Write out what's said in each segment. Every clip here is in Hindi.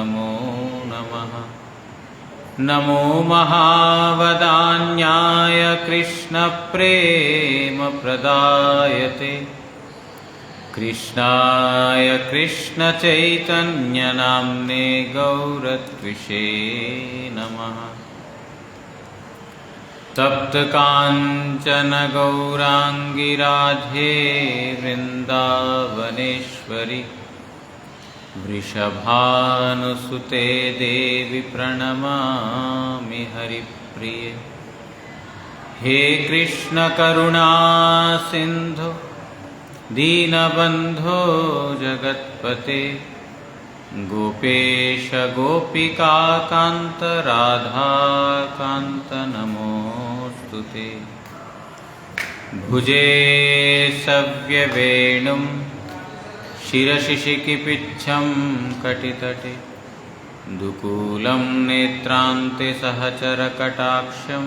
नमो नमः। नमो महावदान्याय कृष्णप्रेमप्रदायते कृष्णाय कृष्णचैतन्यनाम्ने गौरत्विषे नमः। तप्तकाञ्चन गौराङ्गी राधे वृन्दावनेश्वरि वृषभानुसुते देवी प्रणमामि हरिप्रिये। हे कृष्ण करुणा सिन्धु दीनबन्धो जगत्पते गोपेश गोपिकान्त राधाकान्त नमोस्तुते। भुजे सव्यवेणुं शिरसि शिखिपिच्छं कटितटे दुकूलं नेत्रान्ते सहचरकटाक्षं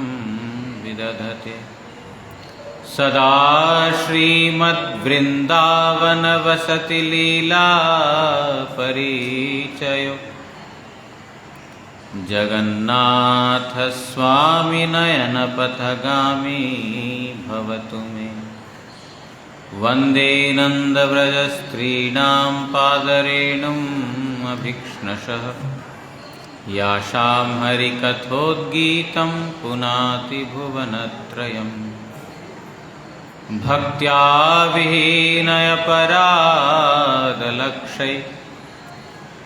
विदधते। सदा श्रीमद्वृन्दावनवसति लीला परिचयो जगन्नाथ स्वामी नयनपथगामी भवतु मे। वन्दे नन्दव्रजस्त्रीणां पादरेणुम् अभीक्ष्णशः यासां हरिकथोद्गीतं पुनाति भुवनत्रयम्। भक्त्या विहीनयपराधलक्षै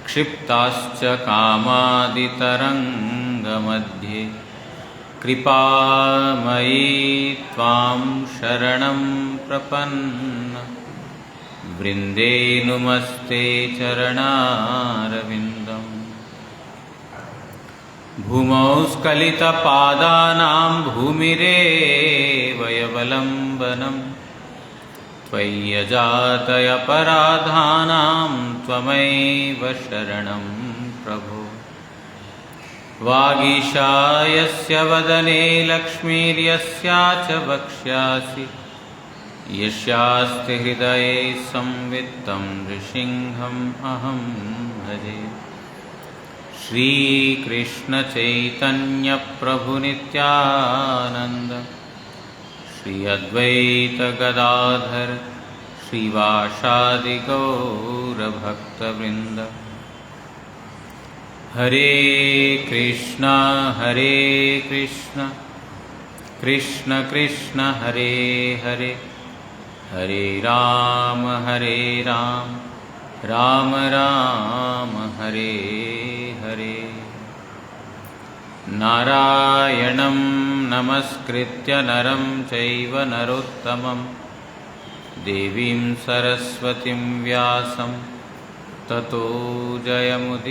क्षिप्ताश्च कामादितरङ्गमध्ये कृपामयी त्वां शरणं प्रपन्न वृन्दे नुमस्ते चरणारविन्दम्। भूमौ स्खलितपादानां भूमिरेव यवलम्बनं त्वय्यजातयपराधानां त्वमेव शरणं प्रभो। वागीशायस्य वदने लक्ष्मीर्यस्या च वक्ष्यासि यस्यास्ति हृदये संवित्तं नृसिंहम् अहं भजे। श्रीकृष्ण चैतन्य प्रभु नित्यानंद श्री अद्वैत गदाधर श्रीवासादि गौर भक्तवृंद। हरे कृष्णा कृष्ण कृष्ण हरे हरे हरे राम राम राम हरे हरे। नारायणं नमस्कृत्य नरं चैव नरोत्तमं देवीं सरस्वतीं व्यासं ततो जयमुदीरयेत्।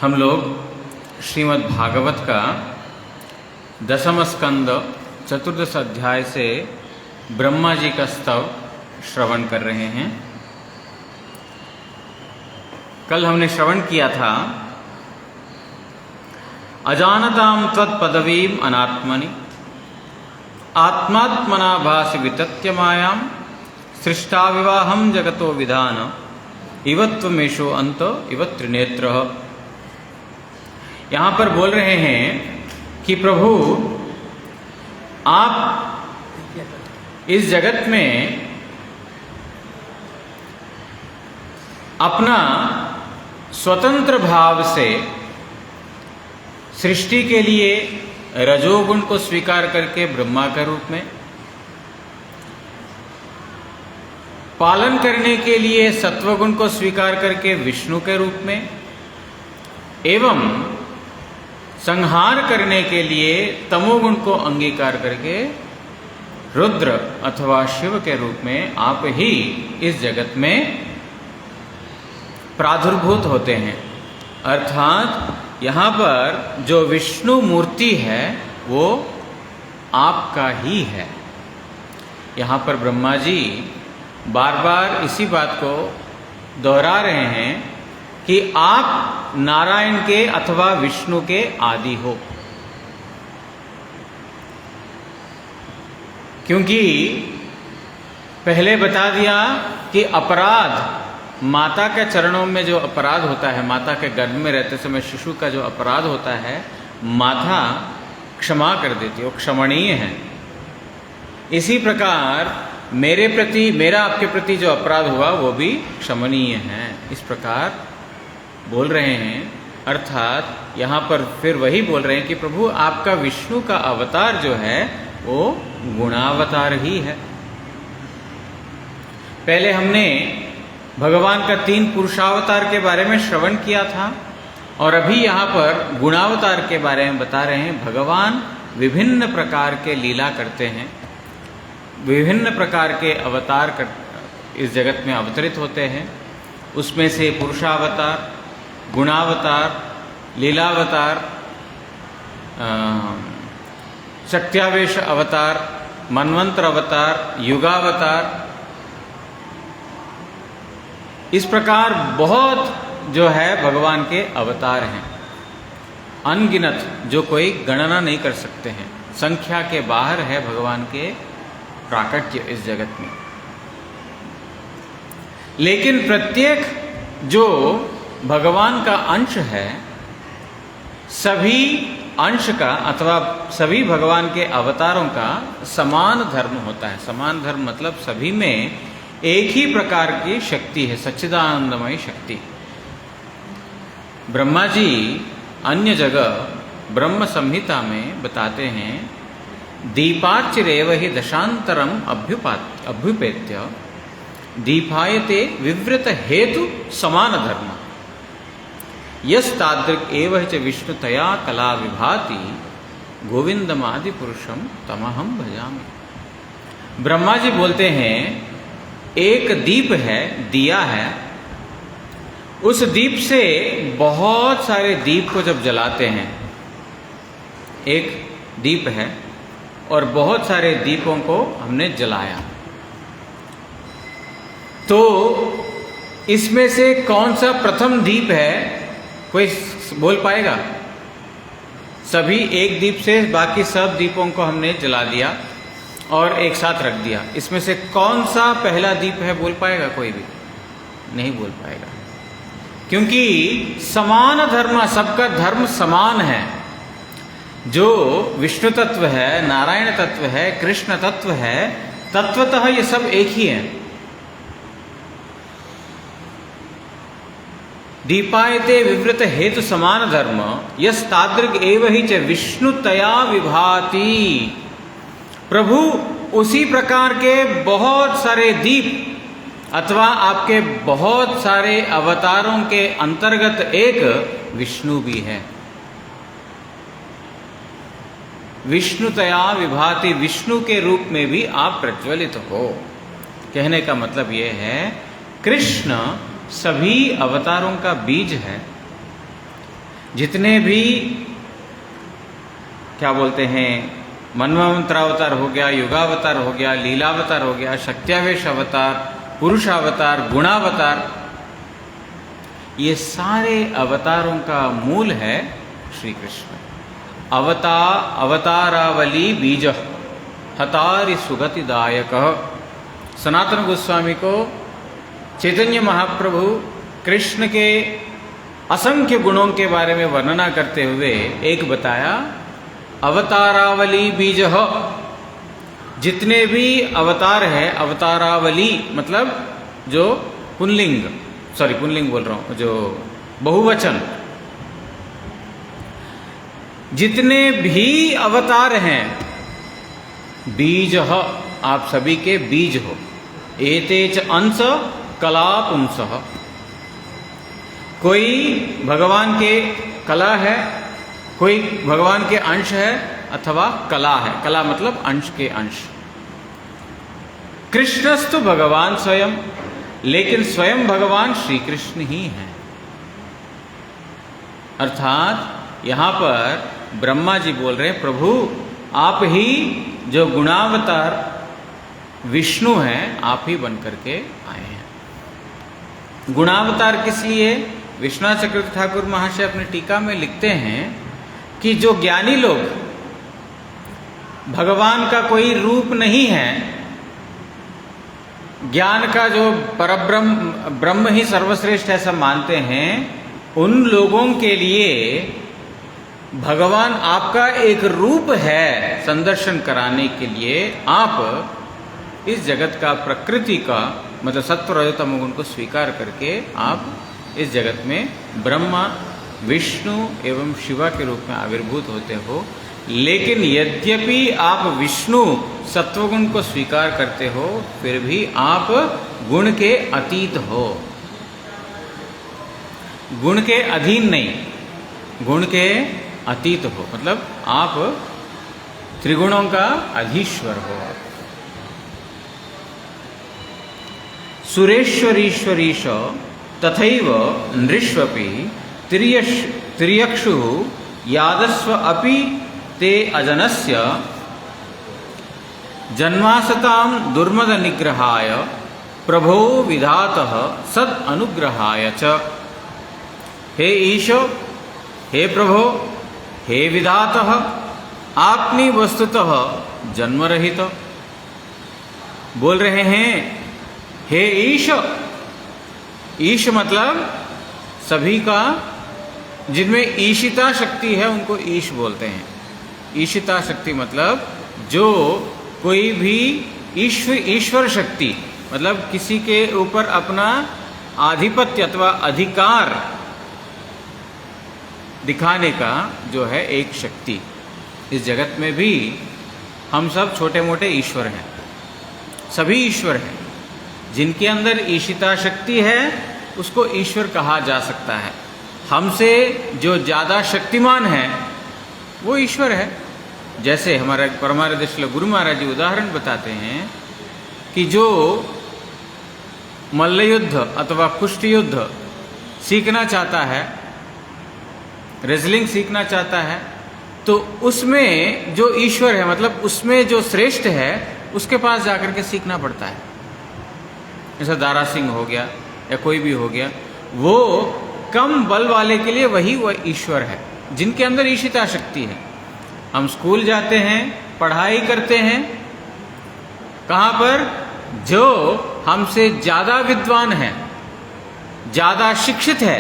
हम लोग श्रीमद् भागवत का 10वां स्कंद 14 अध्याय से ब्रह्मा जी का स्तव श्रवण कर रहे हैं। कल हमने श्रवण किया था अजानतां त्वत्पदवीं अनात्मनि आत्मात्मना भासि वितत्य मायां सृष्टा विवाहं जगतो विधान इवत्वमेषो अंत इव त्रिनेत्रः। यहाँ पर बोल रहे हैं कि प्रभु आप इस जगत में अपना स्वतंत्र भाव से सृष्टि के लिए रजोगुण को स्वीकार करके ब्रह्मा के रूप में, पालन करने के लिए सत्वगुण को स्वीकार करके विष्णु के रूप में, एवं संहार करने के लिए तमोगुण को अंगीकार करके रुद्र अथवा शिव के रूप में आप ही इस जगत में प्रादुर्भूत होते हैं। अर्थात यहाँ पर जो विष्णु मूर्ति है वो आपका ही है। यहाँ पर ब्रह्मा जी बार बार इसी बात को दोहरा रहे हैं कि आप नारायण के अथवा विष्णु के आदि हो। क्योंकि पहले बता दिया कि अपराध, माता के चरणों में जो अपराध होता है, माता के गर्भ में रहते समय शिशु का जो अपराध होता है, माता क्षमा कर देती है, वो क्षमणीय है। इसी प्रकार मेरे प्रति, मेरा आपके प्रति जो अपराध हुआ वो भी क्षमणीय है। इस प्रकार बोल रहे हैं। अर्थात यहाँ पर फिर वही बोल रहे हैं कि प्रभु आपका विष्णु का अवतार जो है वो गुणावतार ही है। पहले हमने भगवान का 3 पुरुषावतार के बारे में श्रवण किया था और अभी यहाँ पर गुणावतार के बारे में बता रहे हैं। भगवान विभिन्न प्रकार के लीला करते हैं, विभिन्न प्रकार के अवतार इस जगत में अवतरित होते हैं। उसमें से पुरुषावतार, गुणावतार, लीलावतार, शक्त्यावेश अवतार, मनवंतर अवतार, युगावतार, इस प्रकार बहुत जो है भगवान के अवतार हैं, अनगिनत, जो कोई गणना नहीं कर सकते हैं। संख्या के बाहर है भगवान के प्राकट्य इस जगत में। लेकिन प्रत्येक जो भगवान का अंश है, सभी अंश का अथवा सभी भगवान के अवतारों का समान धर्म होता है। समान धर्म मतलब सभी में एक ही प्रकार की शक्ति है, सच्चिदानंदमय शक्ति। ब्रह्मा जी अन्य जगह ब्रह्म संहिता में बताते हैं, दीपार्चिरेव हि दशांतरम अभ्युपेत्य दीपायते विवृत हेतु समान धर्म यस्तादृक् एव च विष्णुतया कला विभाति गोविंदमादि पुरुषम तमहम भजामि। ब्रह्मा जी बोलते हैं, एक दीप है, दिया है, उस दीप से बहुत सारे दीप को जब जलाते हैं, एक दीप है और बहुत सारे दीपों को हमने जलाया, तो इसमें से कौन सा प्रथम दीप है, कोई बोल पाएगा? सभी एक दीप से बाकी सब दीपों को हमने जला दिया और एक साथ रख दिया, इसमें से कौन सा पहला दीप है, बोल पाएगा? कोई भी नहीं बोल पाएगा। क्योंकि समान धर्म, सबका धर्म समान है। जो विष्णु तत्व है, नारायण तत्व है, कृष्ण तत्व है, तत्वतः ये सब एक ही है। दीपायते विवृत हेतु समान धर्म यस्तादृक् एव हि च विष्णुतया विभाति। प्रभु उसी प्रकार के बहुत सारे दीप अथवा आपके बहुत सारे अवतारों के अंतर्गत एक विष्णु भी है। विष्णुतया विभाति, विष्णु के रूप में भी आप प्रज्वलित हो। कहने का मतलब ये है, कृष्ण सभी अवतारों का बीज है। जितने भी क्या बोलते हैं, मनवंतरावतार हो गया, युगावतार हो गया, लीलावतार हो गया, शक्त्यावेश अवतार, पुरुषावतार, गुणावतार, ये सारे अवतारों का मूल है श्री कृष्ण। अवतारावली बीज हतारि सुगतिदायक। सनातन गोस्वामी को चैतन्य महाप्रभु कृष्ण के असंख्य गुणों के बारे में वर्णना करते हुए एक बताया, अवतारावली बीज, जितने भी अवतार है, अवतारावली मतलब जो पुल्लिंग, सॉरी पुल्लिंग बोल रहा हूं, जो बहुवचन, जितने भी अवतार हैं, बीज आप सभी के बीज हो। एते च अंश कला पुंसः, कोई भगवान के कला है, कोई भगवान के अंश है अथवा कला है। कला मतलब अंश के अंश। कृष्णस्तु भगवान स्वयं, लेकिन स्वयं भगवान श्री कृष्ण ही हैं। अर्थात यहाँ पर ब्रह्मा जी बोल रहे हैं, प्रभु आप ही जो गुणावतार विष्णु हैं, आप ही बन करके आए हैं। गुणावतार किस लिए? विश्वनाथ चक्रवर्ती ठाकुर महाशय अपनी टीका में लिखते हैं कि जो ज्ञानी लोग भगवान का कोई रूप नहीं है, ज्ञान का जो परब्रह्म ब्रह्म ही सर्वश्रेष्ठ ऐसा मानते हैं, उन लोगों के लिए भगवान आपका एक रूप है संदर्शन कराने के लिए। आप इस जगत का, प्रकृति का, मतलब सत्व रजो तमो गुण को स्वीकार करके आप इस जगत में ब्रह्मा, विष्णु एवं शिवा के रूप में आविर्भूत होते हो। लेकिन यद्यपि आप विष्णु सत्वगुण को स्वीकार करते हो, फिर भी आप गुण के अतीत हो, गुण के अधीन नहीं, गुण के अतीत हो, मतलब आप त्रिगुणों का अधीश्वर हो। सुरेश्वरीश्वरीश तथैव नृष्वपि तिर्यक्षु यादस्व अपि ते अजनस्य जन्मासतां दुर्मद निग्रहाय प्रभो विधातः सद अनुग्रहाय च। हे ईशो, हे प्रभो, हे विधातः, आपनी वस्तुतः जन्म रहित। बोल रहे हैं हे ईश। ईश मतलब सभी का, जिनमें ईशिता शक्ति है उनको ईश बोलते हैं। ईशिता शक्ति मतलब जो कोई भी ईश्वर शक्ति, मतलब किसी के ऊपर अपना आधिपत्य अथवा अधिकार दिखाने का जो है एक शक्ति। इस जगत में भी हम सब छोटे मोटे ईश्वर हैं, सभी ईश्वर हैं। जिनके अंदर ईशिता शक्ति है उसको ईश्वर कहा जा सकता है। हमसे जो ज़्यादा शक्तिमान है वो ईश्वर है। जैसे हमारा परमाराध्य श्री गुरु महाराज जी उदाहरण बताते हैं कि जो मल्ल युद्ध अथवा कुष्ठ युद्ध सीखना चाहता है, रेसलिंग सीखना चाहता है, तो उसमें जो ईश्वर है, मतलब उसमें जो श्रेष्ठ है, उसके पास जाकर के सीखना पड़ता है। जैसा दारा सिंह हो गया या कोई भी हो गया, वो कम बल वाले के लिए वही वह ईश्वर है जिनके अंदर ईशिता शक्ति है। हम स्कूल जाते हैं, पढ़ाई करते हैं, कहाँ पर? जो हमसे ज़्यादा विद्वान है, ज़्यादा शिक्षित है,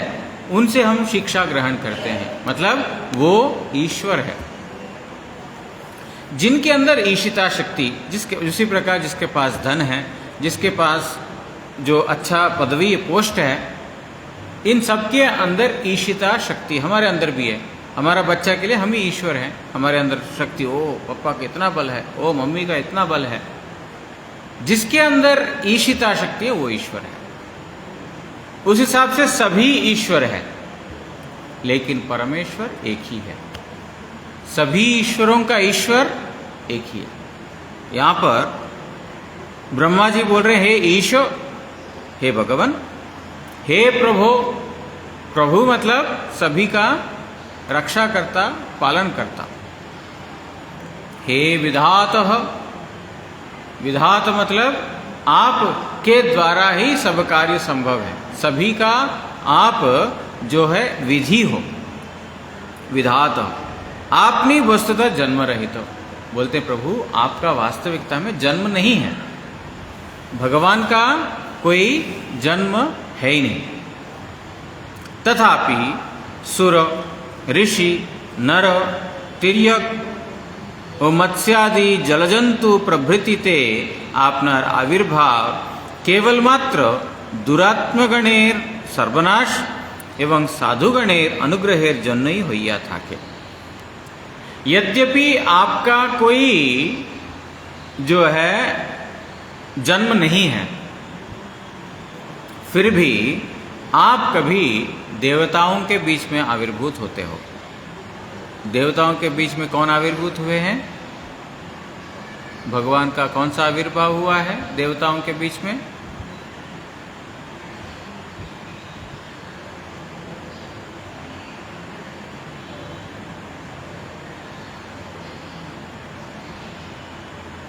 उनसे हम शिक्षा ग्रहण करते हैं, मतलब वो ईश्वर है। जिनके अंदर ईशिता शक्ति, जिसके उसी प्रकार जिसके पास धन है, जिसके पास जो अच्छा पदवी पोस्ट है, इन सबके अंदर ईशिता शक्ति हमारे अंदर भी है। हमारा बच्चा के लिए हम ही ईश्वर हैं। हमारे अंदर शक्ति, ओ पापा का इतना बल है, ओ मम्मी का इतना बल है। जिसके अंदर ईशिता शक्ति है वो ईश्वर है। उस हिसाब से सभी ईश्वर है, लेकिन परमेश्वर एक ही है। सभी ईश्वरों का ईश्वर एक ही है। यहाँ पर ब्रह्मा जी बोल रहे हैं हे ईशो, हे भगवान, हे प्रभो। प्रभु मतलब सभी का रक्षा करता, पालन करता। हे विधातः, विधात मतलब आप के द्वारा ही सब कार्य संभव है। सभी का आप जो है विधि हो। विधात आपनी वस्तुतः जन्म रहित हो। बोलते प्रभु आपका वास्तविकता में जन्म नहीं है। भगवान का कोई जन्म है ही नहीं। तथापि सुर, ऋषि, नर, तिर्यक और मत्स्यादि जलजंतु प्रभृति ते आपनार आविर्भाव केवल मात्र दुरात्मगणेर सर्वनाश एवं साधुगणेर अनुग्रहेर जन्म ही होइया था के। यद्यपि आपका कोई जो है जन्म नहीं है, फिर भी आप कभी देवताओं के बीच में आविर्भूत होते हो। देवताओं के बीच में कौन आविर्भूत हुए हैं? भगवान का कौन सा आविर्भाव हुआ है देवताओं के बीच में?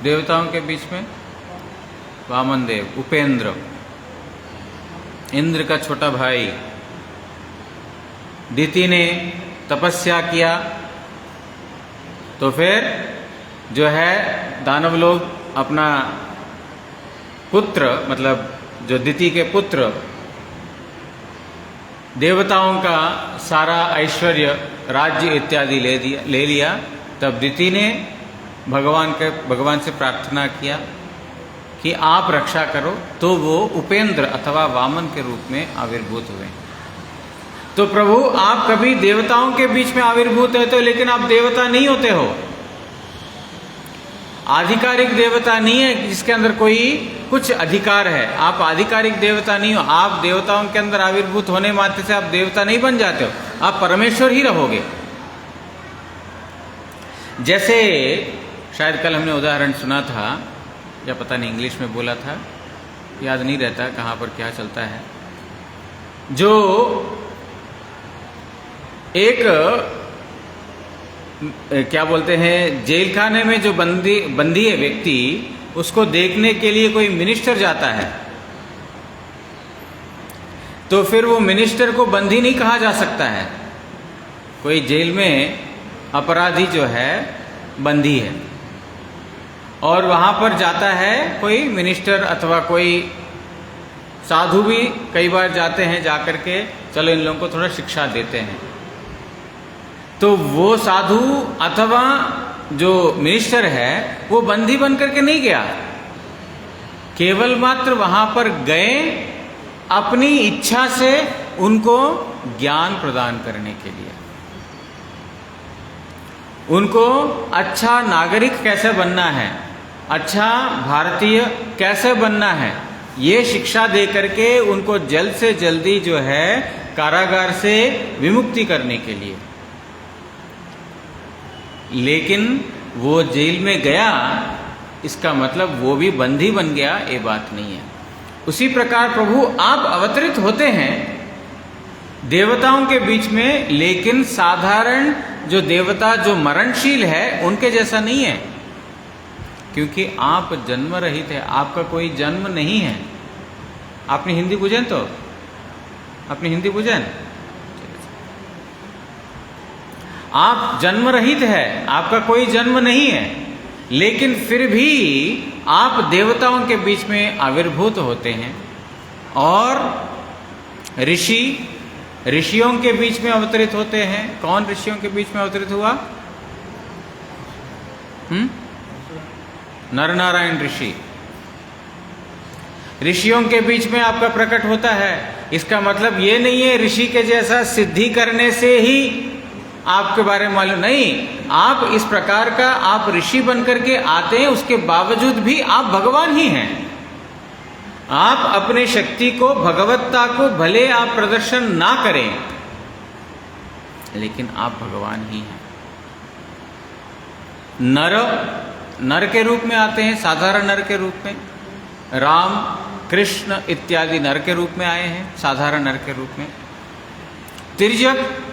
देवताओं के बीच में वामन देव, उपेंद्र, इंद्र का छोटा भाई। दिति ने तपस्या किया तो फिर जो है दानव लोग अपना पुत्र, मतलब जो दिति के पुत्र, देवताओं का सारा ऐश्वर्य, राज्य इत्यादि ले लिया। तब दिति ने भगवान से प्रार्थना किया कि आप रक्षा करो, तो वो उपेंद्र अथवा वामन के रूप में आविर्भूत हुए। तो प्रभु आप कभी देवताओं के बीच में आविर्भूत होते हो, लेकिन आप देवता नहीं होते हो, आधिकारिक देवता नहीं है जिसके अंदर कोई कुछ अधिकार है। आप आधिकारिक देवता नहीं हो, आप देवताओं के अंदर आविर्भूत होने मात्र से आप देवता नहीं बन जाते हो, आप परमेश्वर ही रहोगे। जैसे शायद कल हमने उदाहरण सुना था, या पता नहीं इंग्लिश में बोला था, याद नहीं रहता कहाँ पर क्या चलता है। जो एक क्या बोलते हैं, जेल खाने में जो बंदी है व्यक्ति, उसको देखने के लिए कोई मिनिस्टर जाता है, तो फिर वो मिनिस्टर को बंदी नहीं कहा जा सकता है। कोई जेल में अपराधी जो है बंदी है और वहाँ पर जाता है कोई मिनिस्टर अथवा कोई साधु भी कई बार जाते हैं, जाकर के चलो इन लोगों को थोड़ा शिक्षा देते हैं। तो वो साधु अथवा जो मिनिस्टर है वो बंदी बन करके नहीं गया, केवल मात्र वहाँ पर गए अपनी इच्छा से उनको ज्ञान प्रदान करने के लिए, उनको अच्छा नागरिक कैसे बनना है, अच्छा भारतीय कैसे बनना है, ये शिक्षा दे करके उनको जल्द से जल्दी जो है कारागार से विमुक्ति करने के लिए। लेकिन वो जेल में गया, इसका मतलब वो भी बंदी बन गया, ये बात नहीं है। उसी प्रकार प्रभु आप अवतरित होते हैं देवताओं के बीच में, लेकिन साधारण जो देवता जो मरणशील है उनके जैसा नहीं है, क्योंकि आप जन्म रहित है, आपका कोई जन्म नहीं है। आपने हिंदी बुझें, तो अपनी हिंदी बुझें, आप जन्म रहित है, आपका कोई जन्म नहीं है, लेकिन फिर भी आप देवताओं के बीच में आविर्भूत होते हैं और ऋषियों के बीच में अवतरित होते हैं। कौन ऋषियों के बीच में अवतरित हुआ? नरनारायण ऋषि ऋषियों के बीच में आपका प्रकट होता है। इसका मतलब ये नहीं है ऋषि के जैसा सिद्धि करने से ही आपके बारे में मालूम नहीं, आप इस प्रकार का आप ऋषि बनकर के आते हैं, उसके बावजूद भी आप भगवान ही हैं। आप अपने शक्ति को, भगवत्ता को भले आप प्रदर्शन ना करें, लेकिन आप भगवान ही हैं। नर के रूप में आते हैं, साधारण नर के रूप में, राम कृष्ण इत्यादि नर के रूप में आए हैं, साधारण नर के रूप में। तिर्यक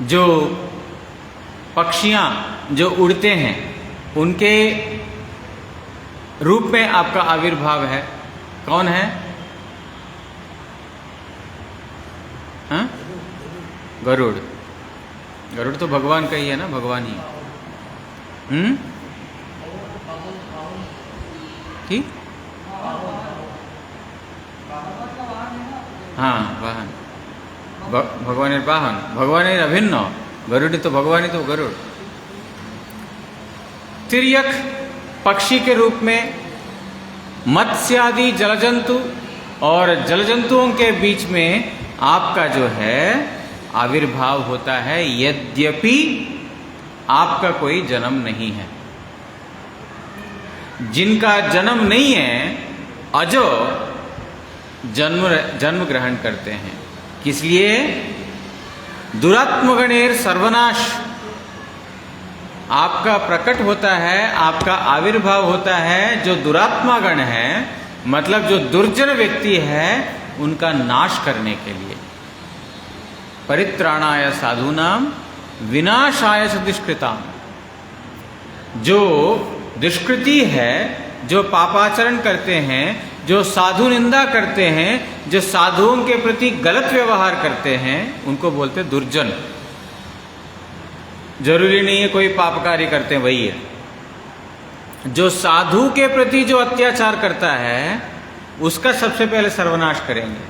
जो पक्षियां जो उड़ते हैं उनके रूप में आपका आविर्भाव है। कौन है? हाँ? गरुड़। गरुड़ तो भगवान का ही है ना, भगवान ही। ठीक, हाँ, वाहन, भगवान वाहन, भगवान अभिन्न, गरुड़ तो भगवान ही, तो गरुड़। तिर्यक पक्षी के रूप में, मत्स्य आदि जलजंतु, और जलजंतुओं के बीच में आपका जो है आविर्भाव होता है, यद्यपि आपका कोई जन्म नहीं है। जिनका जन्म नहीं है अजो जन्म ग्रहण करते हैं। किस लिए? दुरात्मगणेर सर्वनाश, आपका प्रकट होता है, आपका आविर्भाव होता है जो दुरात्मागण है, मतलब जो दुर्जन व्यक्ति है, उनका नाश करने के लिए। परित्राणाय साधूनाम विनाशाय च दुष्कृताम, जो दुष्कृति है जो पापाचरण करते हैं, जो साधु निंदा करते हैं, जो साधुओं के प्रति गलत व्यवहार करते हैं, उनको बोलते दुर्जन। जरूरी नहीं है कोई पाप कार्य करते हैं वही है। जो साधु के प्रति जो अत्याचार करता है उसका सबसे पहले सर्वनाश करेंगे,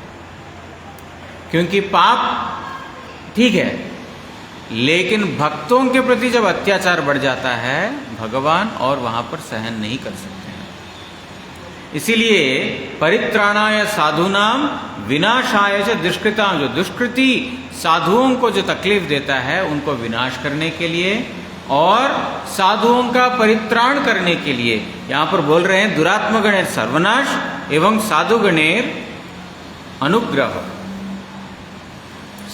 क्योंकि पाप ठीक है, लेकिन भक्तों के प्रति जब अत्याचार बढ़ जाता है भगवान और वहां पर सहन नहीं कर सकते हैं। इसीलिए परित्राणाय साधूनाम विनाशाय च दुष्कृताम, जो दुष्कृति साधुओं को जो तकलीफ देता है उनको विनाश करने के लिए और साधुओं का परित्राण करने के लिए यहां पर बोल रहे हैं दुरात्मगणेर सर्वनाश एवं साधुगणेर अनुग्रह।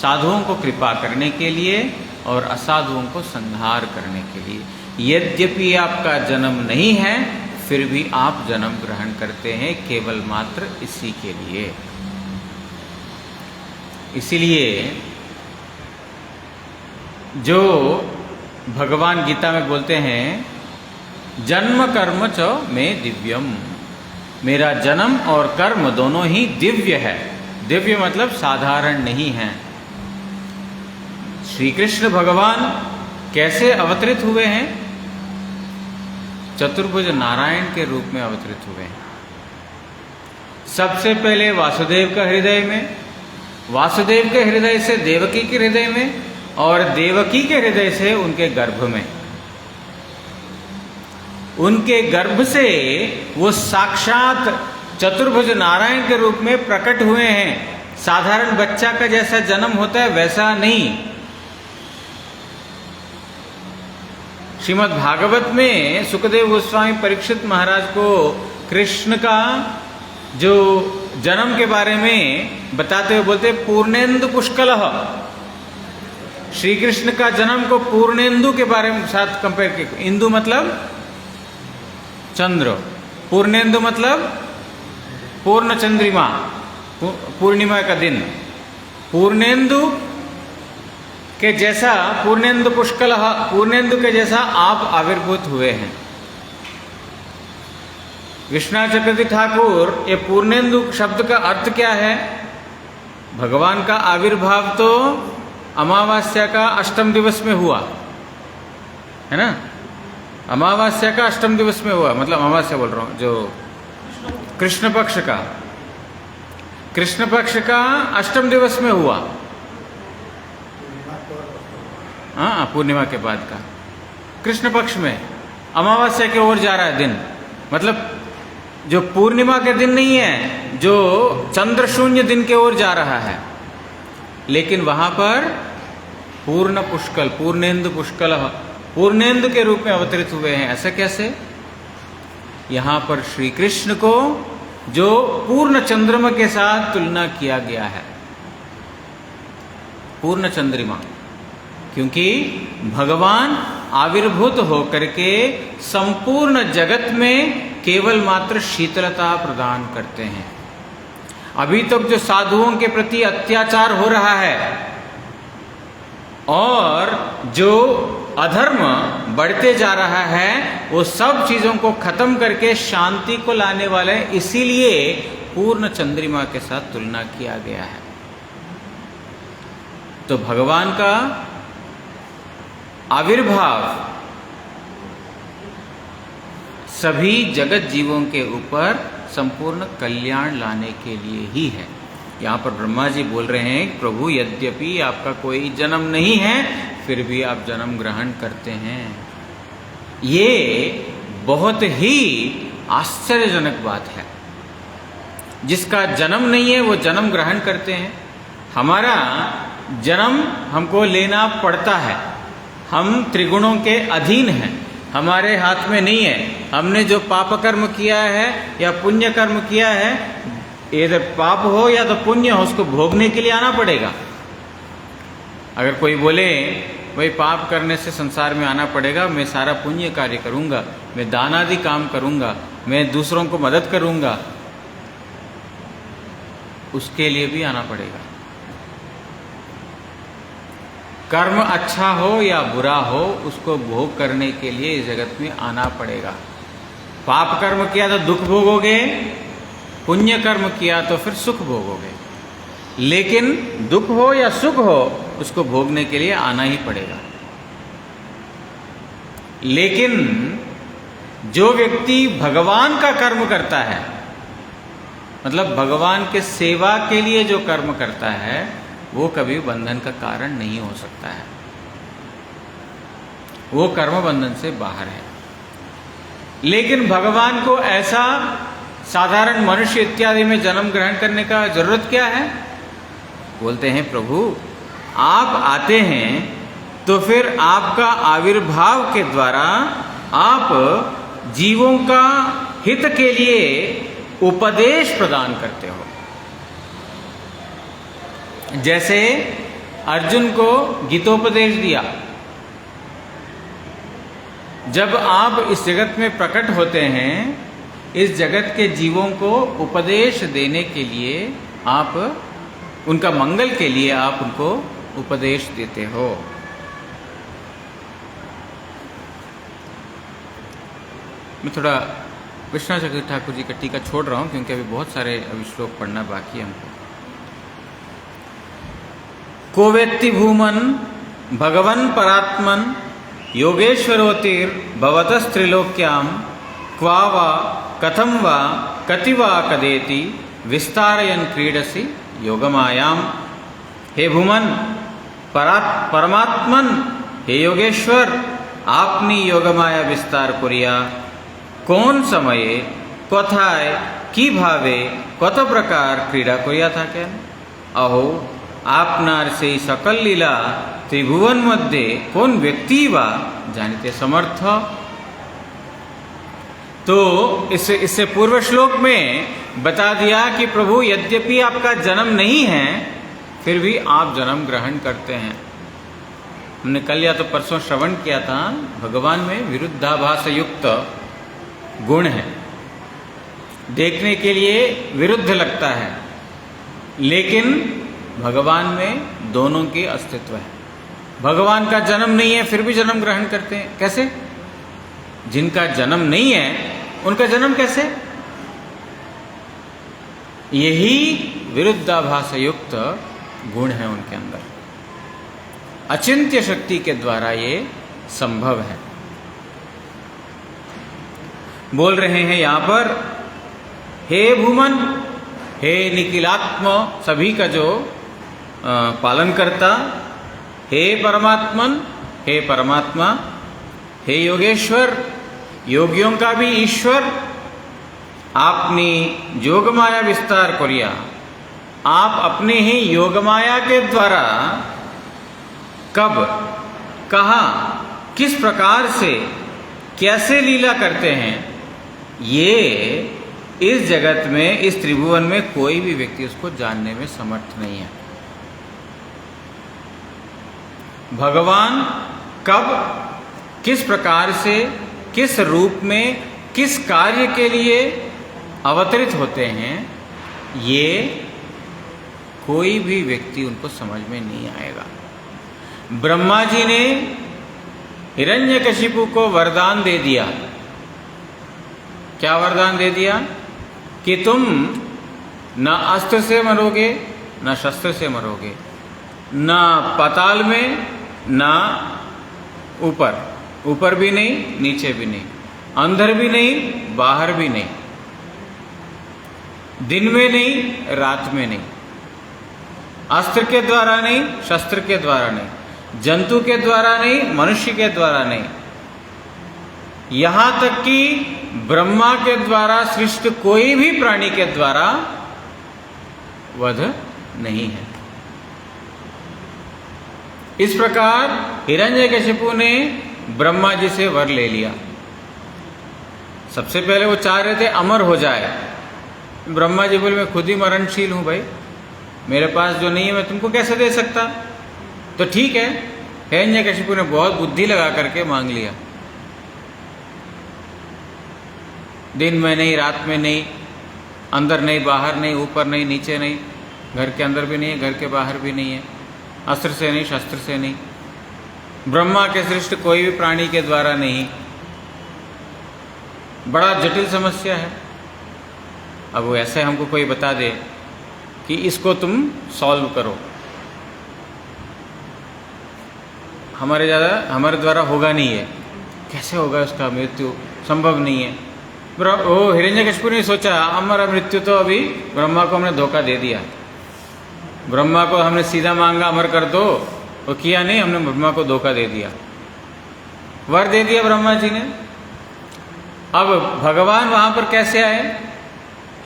साधुओं को कृपा करने के लिए और असाधुओं को संहार करने के लिए। यद्यपि आपका जन्म नहीं है फिर भी आप जन्म ग्रहण करते हैं केवल मात्र इसी के लिए। इसीलिए जो भगवान गीता में बोलते हैं जन्म कर्म च में दिव्यम, मेरा जन्म और कर्म दोनों ही दिव्य है। दिव्य मतलब साधारण नहीं है। श्री कृष्ण भगवान कैसे अवतरित हुए हैं? चतुर्भुज नारायण के रूप में अवतरित हुए हैं। सबसे पहले वासुदेव का हृदय में, वासुदेव के हृदय से देवकी के हृदय में और देवकी के हृदय से उनके गर्भ में। उनके गर्भ से वो साक्षात चतुर्भुज नारायण के रूप में प्रकट हुए हैं। साधारण बच्चा का जैसा जन्म होता है वैसा नहीं। श्रीमद् भागवत में सुखदेव गोस्वामी परीक्षित महाराज को कृष्ण का जो जन्म के बारे में बताते हुए बोलते पूर्णेन्दु पुष्कलः। श्री कृष्ण का जन्म को पूर्णेन्दु के बारे में साथ कंपेयर किया। इंदु मतलब चंद्र, पूर्णेन्दु मतलब पूर्ण चंद्रिमा, पूर्णिमा का दिन। पूर्णेन्दु के जैसा पूर्णेन्दु पुष्कल, पूर्णेन्दु के जैसा आप आविर्भूत हुए हैं। विश्वनाथ चक्रवर्ती ठाकुर ये पूर्णेन्दु शब्द का अर्थ क्या है? भगवान का आविर्भाव तो अमावास्या का अष्टम दिवस में हुआ है ना। अमावास्या का अष्टम दिवस में हुआ, मतलब अमावास्या बोल रहा हूं, जो कृष्ण पक्ष का, कृष्ण पक्ष का अष्टम दिवस में हुआ। हाँ, पूर्णिमा के बाद का कृष्ण पक्ष में अमावस्या की ओर जा रहा है दिन, मतलब जो पूर्णिमा के दिन नहीं है, जो चंद्र शून्य दिन के ओर जा रहा है। लेकिन वहां पर पूर्ण पुष्कल, पूर्णेन्दु पुष्कल, पूर्णेन्दु के रूप में अवतरित हुए हैं। ऐसा कैसे? यहां पर श्री कृष्ण को जो पूर्ण चंद्रमा के साथ तुलना किया गया है, पूर्ण चंद्रिमा, क्योंकि भगवान आविर्भूत होकर के संपूर्ण जगत में केवल मात्र शीतलता प्रदान करते हैं। अभी तक जो साधुओं के प्रति अत्याचार हो रहा है और जो अधर्म बढ़ते जा रहा है, वो सब चीजों को खत्म करके शांति को लाने वाले, इसीलिए पूर्ण चंद्रिमा के साथ तुलना किया गया है। तो भगवान का आविर्भाव सभी जगत जीवों के ऊपर संपूर्ण कल्याण लाने के लिए ही है। यहाँ पर ब्रह्मा जी बोल रहे हैं प्रभु यद्यपि आपका कोई जन्म नहीं है फिर भी आप जन्म ग्रहण करते हैं। ये बहुत ही आश्चर्यजनक बात है। जिसका जन्म नहीं है वो जन्म ग्रहण करते हैं। हमारा जन्म हमको लेना पड़ता है। हम त्रिगुणों के अधीन हैं, हमारे हाथ में नहीं है। हमने जो पाप कर्म किया है या पुण्य कर्म किया है, इधर पाप हो या तो पुण्य हो, उसको भोगने के लिए आना पड़ेगा। अगर कोई बोले भाई पाप करने से संसार में आना पड़ेगा, मैं सारा पुण्य कार्य करूंगा, मैं दान आदि काम करूंगा, मैं दूसरों को मदद करूंगा, उसके लिए भी आना पड़ेगा। कर्म अच्छा हो या बुरा हो, उसको भोग करने के लिए इस जगत में आना पड़ेगा। पाप कर्म किया तो दुख भोगोगे, पुण्य कर्म किया तो फिर सुख भोगोगे। लेकिन दुख हो या सुख हो, उसको भोगने के लिए आना ही पड़ेगा। लेकिन जो व्यक्ति भगवान का कर्म करता है, मतलब भगवान के सेवा के लिए जो कर्म करता है, वो कभी बंधन का कारण नहीं हो सकता है। वो कर्म बंधन से बाहर है। लेकिन भगवान को ऐसा साधारण मनुष्य इत्यादि में जन्म ग्रहण करने का जरूरत क्या है? बोलते हैं प्रभु आप आते हैं तो फिर आपका आविर्भाव के द्वारा आप जीवों का हित के लिए उपदेश प्रदान करते हो। जैसे अर्जुन को गीतोपदेश दिया। जब आप इस जगत में प्रकट होते हैं, इस जगत के जीवों को उपदेश देने के लिए, आप उनका मंगल के लिए आप उनको उपदेश देते हो। मैं थोड़ा विश्वनाथ चक्रवर्ती ठाकुर जी का टीका छोड़ रहा हूं, क्योंकि अभी बहुत सारे अभी श्लोक पढ़ना बाकी है हमको। को वेत्ति भूमन भगवन् परात्मन योगेश्वरोतिर भवतस्त्रिलोक्याम क्वा वा कथम वा कति वा कदेति विस्तारयन् क्रीडसि योगमायाम। हे भूमन परमात्मन, हे योगेश्वर, आपनी योगमाया विस्तार करिया। कौन समये कथाय की भावे कत प्रकार क्रीड़ा करिया थाकेन। अहो आपनार से सकल लीला त्रिभुवन मध्य कौन व्यक्ति वा जानिते समर्थ। तो इससे पूर्व श्लोक में बता दिया कि प्रभु यद्यपि आपका जन्म नहीं है, फिर भी आप जन्म ग्रहण करते हैं। हमने कल या तो परसों श्रवण किया था, भगवान में विरुद्धाभास युक्त गुण है। देखने के लिए विरुद्ध लगता है, लेकिन भगवान में दोनों के अस्तित्व है। भगवान का जन्म नहीं है, फिर भी जन्म ग्रहण करते हैं। कैसे? जिनका जन्म नहीं है उनका जन्म कैसे? यही विरुद्धाभास युक्त गुण है उनके अंदर। अचिंत्य शक्ति के द्वारा ये संभव है। बोल रहे हैं यहां पर, हे भूमन, हे निखिलात्म, सभी का जो पालन करता, हे परमात्मन, हे परमात्मा, हे योगेश्वर, योगियों का भी ईश्वर, आपनी योगमाया विस्तार करिया। आप अपने ही योगमाया के द्वारा कब, कहाँ, किस प्रकार से, कैसे लीला करते हैं, ये इस जगत में, इस त्रिभुवन में कोई भी व्यक्ति उसको जानने में समर्थ नहीं है। भगवान कब, किस प्रकार से, किस रूप में, किस कार्य के लिए अवतरित होते हैं, ये कोई भी व्यक्ति उनको समझ में नहीं आएगा। ब्रह्मा जी ने हिरण्यकशिपु को वरदान दे दिया। क्या वरदान दे दिया? कि तुम न अस्त्र से मरोगे, न शस्त्र से मरोगे, न पाताल में, न ऊपर, ऊपर भी नहीं, नीचे भी नहीं, अंदर भी नहीं, बाहर भी नहीं, दिन में नहीं, रात में नहीं, अस्त्र के द्वारा नहीं, शस्त्र के द्वारा नहीं, जंतु के द्वारा नहीं, मनुष्य के द्वारा नहीं, यहां तक कि ब्रह्मा के द्वारा सृष्ट कोई भी प्राणी के द्वारा वध नहीं है। इस प्रकार हिरण्यकशिपु ने ब्रह्मा जी से वर ले लिया। सबसे पहले वो चाह रहे थे अमर हो जाए। ब्रह्मा जी बोले मैं खुद ही मरणशील हूं भाई, मेरे पास जो नहीं है मैं तुमको कैसे दे सकता। तो ठीक है, हिरण्यकशिपु ने बहुत बुद्धि लगा करके मांग लिया। दिन में नहीं, रात में नहीं, अंदर नहीं, बाहर नहीं, ऊपर नहीं, नीचे नहीं, घर के अंदर भी नहीं है, घर के बाहर भी नहीं है, अस्त्र से नहीं, शस्त्र से नहीं, ब्रह्मा के सृष्ट कोई भी प्राणी के द्वारा नहीं। बड़ा जटिल समस्या है। अब वो ऐसे हमको कोई बता दे कि इसको तुम सॉल्व करो, हमारे द्वारा होगा नहीं है। कैसे होगा उसका मृत्यु? संभव नहीं है। वो हिरण्यकशिपु ने सोचा हमारा मृत्यु तो अभी ब्रह्मा को हमने धोखा दे दिया, ब्रह्मा को हमने सीधा मांगा अमर कर दो, वो किया नहीं, हमने ब्रह्मा को धोखा दे दिया, वर दे दिया ब्रह्मा जी ने। अब भगवान वहां पर कैसे आए?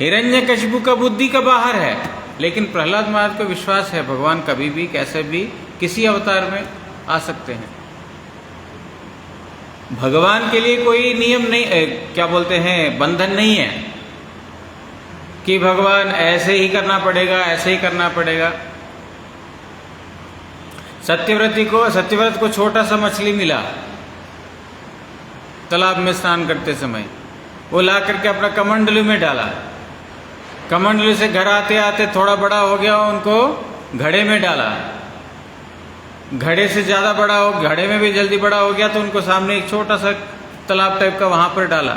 हिरण्यकशिपु का बुद्धि का बाहर है, लेकिन प्रहलाद महाराज को विश्वास है भगवान कभी भी कैसे भी किसी अवतार में आ सकते हैं। भगवान के लिए कोई नियम नहीं, क्या बोलते हैं, बंधन नहीं है कि भगवान ऐसे ही करना पड़ेगा, ऐसे ही करना पड़ेगा। सत्यव्रत को छोटा सा मछली मिला तालाब में स्नान करते समय, वो ला करके अपना कमंडलू में डाला, कमंडलू से घर आते आते थोड़ा बड़ा हो गया, उनको घड़े में डाला, घड़े से ज़्यादा बड़ा हो, घड़े में भी जल्दी बड़ा हो गया तो उनको सामने एक छोटा सा तालाब टाइप का वहां पर डाला,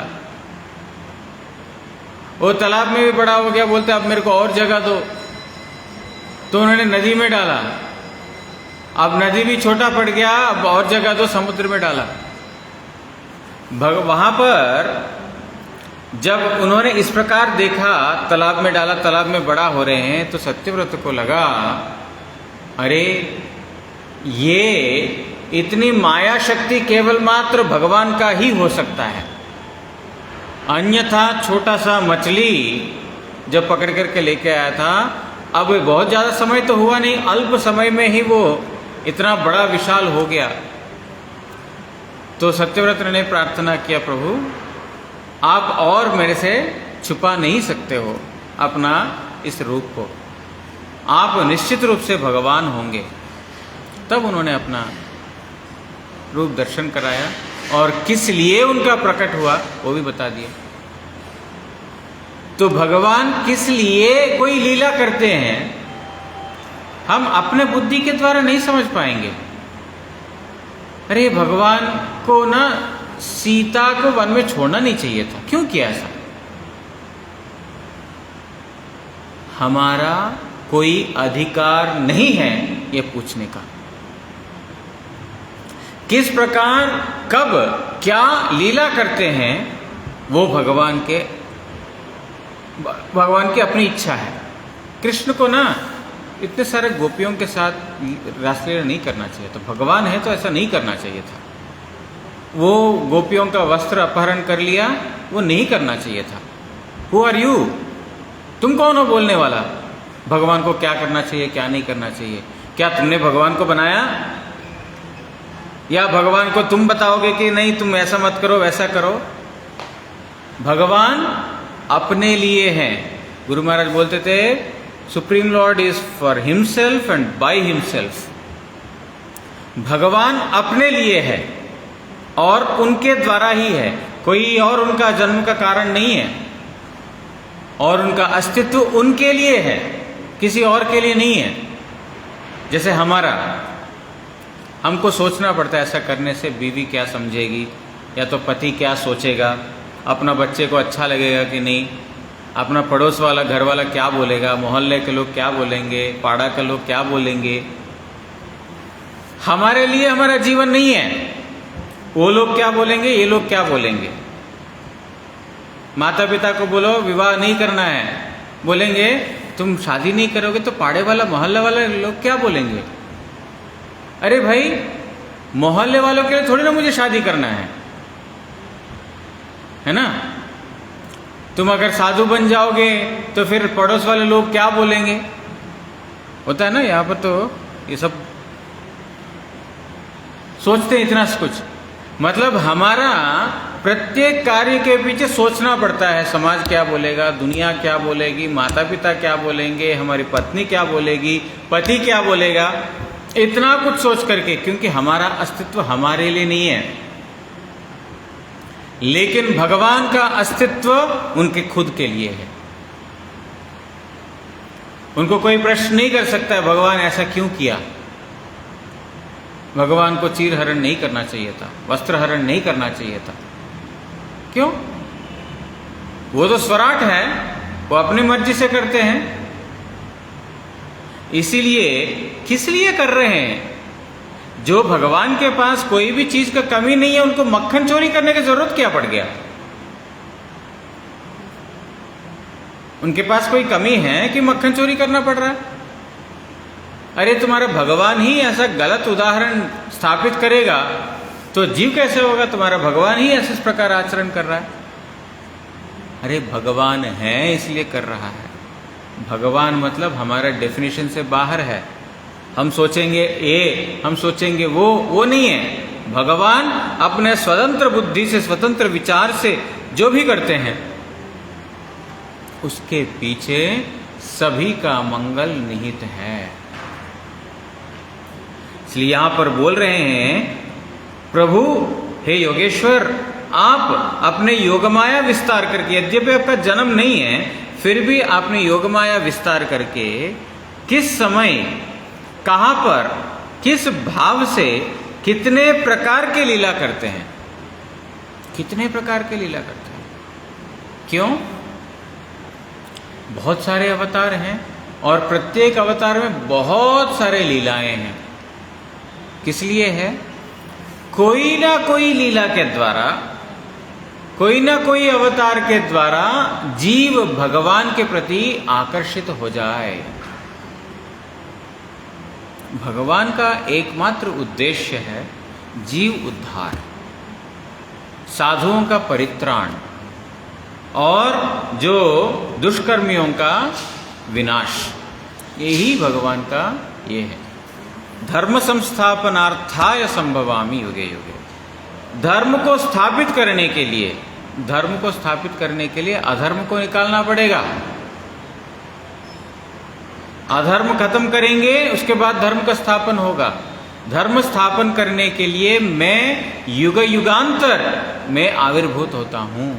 वो तालाब में भी बड़ा हो गया, बोलते अब मेरे को और जगह दो, तो उन्होंने नदी में डाला, अब नदी भी छोटा पड़ गया, अब और जगह दो, समुद्र में डाला। वहां पर जब उन्होंने इस प्रकार देखा, तालाब में डाला, तालाब में बड़ा हो रहे हैं, तो सत्यव्रत को लगा अरे ये इतनी माया शक्ति केवल मात्र भगवान का ही हो सकता है, अन्यथा छोटा सा मछली जब पकड़ करके लेके आया था, अब बहुत ज़्यादा समय तो हुआ नहीं, अल्प समय में ही वो इतना बड़ा विशाल हो गया। तो सत्यव्रत ने प्रार्थना किया, प्रभु आप और मेरे से छुपा नहीं सकते हो अपना इस रूप को, आप निश्चित रूप से भगवान होंगे। तब उन्होंने अपना रूप दर्शन कराया और किस लिए उनका प्रकट हुआ वो भी बता दिया। तो भगवान किस लिए कोई लीला करते हैं हम अपने बुद्धि के द्वारा नहीं समझ पाएंगे। अरे भगवान को ना सीता को वन में छोड़ना नहीं चाहिए था, क्यों किया ऐसा? हमारा कोई अधिकार नहीं है ये पूछने का, किस प्रकार कब क्या लीला करते हैं वो भगवान की अपनी इच्छा है। कृष्ण को ना इतने सारे गोपियों के साथ रासलीला नहीं करना चाहिए था, भगवान है तो ऐसा नहीं करना चाहिए था। वो गोपियों का वस्त्र अपहरण कर लिया, वो नहीं करना चाहिए था। Who are you? तुम कौन हो बोलने वाला? भगवान को क्या करना चाहिए क्या नहीं करना चाहिए? क्या तुमने भगवान को बनाया? या भगवान को तुम बताओगे कि नहीं तुम ऐसा मत करो वैसा करो? भगवान अपने लिए हैं। गुरु महाराज बोलते थे supreme Lord is for himself and by himself. भगवान अपने लिए है और उनके द्वारा ही है, कोई और उनका जन्म का कारण नहीं है, और उनका अस्तित्व उनके लिए है, किसी और के लिए नहीं है। जैसे हमारा, हमको सोचना पड़ता है ऐसा करने से बीवी क्या समझेगी, या तो पति क्या सोचेगा, अपना बच्चे को अच्छा लगेगा कि नहीं, अपना पड़ोस वाला घर वाला क्या बोलेगा, मोहल्ले के लोग क्या बोलेंगे, पाड़ा के लोग क्या बोलेंगे। हमारे लिए हमारा जीवन नहीं है, वो लोग क्या बोलेंगे, ये लोग क्या बोलेंगे। माता पिता को बोलो विवाह नहीं करना है, बोलेंगे तुम शादी नहीं करोगे तो पाड़े वाला मोहल्ले वाले लोग क्या बोलेंगे। अरे भाई, मोहल्ले वालों के लिए थोड़ी ना मुझे शादी करना है ना। तुम अगर साधु बन जाओगे तो फिर पड़ोस वाले लोग क्या बोलेंगे, होता है ना। यहाँ पर तो ये सब सोचते हैं इतना कुछ। मतलब हमारा प्रत्येक कार्य के पीछे सोचना पड़ता है, समाज क्या बोलेगा, दुनिया क्या बोलेगी, माता पिता क्या बोलेंगे, हमारी पत्नी क्या बोलेगी, पति क्या बोलेगा, इतना कुछ सोच करके, क्योंकि हमारा अस्तित्व हमारे लिए नहीं है। लेकिन भगवान का अस्तित्व उनके खुद के लिए है। उनको कोई प्रश्न नहीं कर सकता है भगवान ऐसा क्यों किया। भगवान को चीर हरण नहीं करना चाहिए था, वस्त्र हरण नहीं करना चाहिए था। क्यों? वो तो स्वराट है, वो अपनी मर्जी से करते हैं। इसीलिए किस लिए कर रहे हैं? जो भगवान के पास कोई भी चीज का कमी नहीं है, उनको मक्खन चोरी करने की जरूरत क्या पड़ गया? उनके पास कोई कमी है कि मक्खन चोरी करना पड़ रहा है? अरे तुम्हारा भगवान ही ऐसा गलत उदाहरण स्थापित करेगा तो जीव कैसे होगा? तुम्हारा भगवान ही ऐसे प्रकार आचरण कर रहा है। अरे भगवान है इसलिए कर रहा है। भगवान मतलब हमारा डेफिनेशन से बाहर है। हम सोचेंगे ये, हम सोचेंगे वो नहीं है। भगवान अपने स्वतंत्र बुद्धि से, स्वतंत्र विचार से जो भी करते हैं, उसके पीछे सभी का मंगल निहित है। इसलिए यहां पर बोल रहे हैं, प्रभु हे योगेश्वर, आप अपने योगमाया विस्तार करके, यद्यपि आपका जन्म नहीं है फिर भी आपने योगमाया विस्तार करके किस समय, कहां पर, किस भाव से, कितने प्रकार के लीला करते हैं, कितने प्रकार के लीला करते हैं। क्यों? बहुत सारे अवतार हैं और प्रत्येक अवतार में बहुत सारे लीलाएं हैं। किस लिए है? कोई ना कोई लीला के द्वारा, कोई ना कोई अवतार के द्वारा जीव भगवान के प्रति आकर्षित हो जाए। भगवान का एकमात्र उद्देश्य है जीव उद्धार, साधुओं का परित्राण और जो दुष्कर्मियों का विनाश। यही भगवान का ये है। धर्म संस्थापनार्थाय संभवामि युगे युगे। धर्म को स्थापित करने के लिए, धर्म को स्थापित करने के लिए अधर्म को निकालना पड़ेगा। अधर्म खत्म करेंगे, उसके बाद धर्म का स्थापन होगा। धर्म स्थापन करने के लिए मैं युग युगांतर में आविर्भूत होता हूं।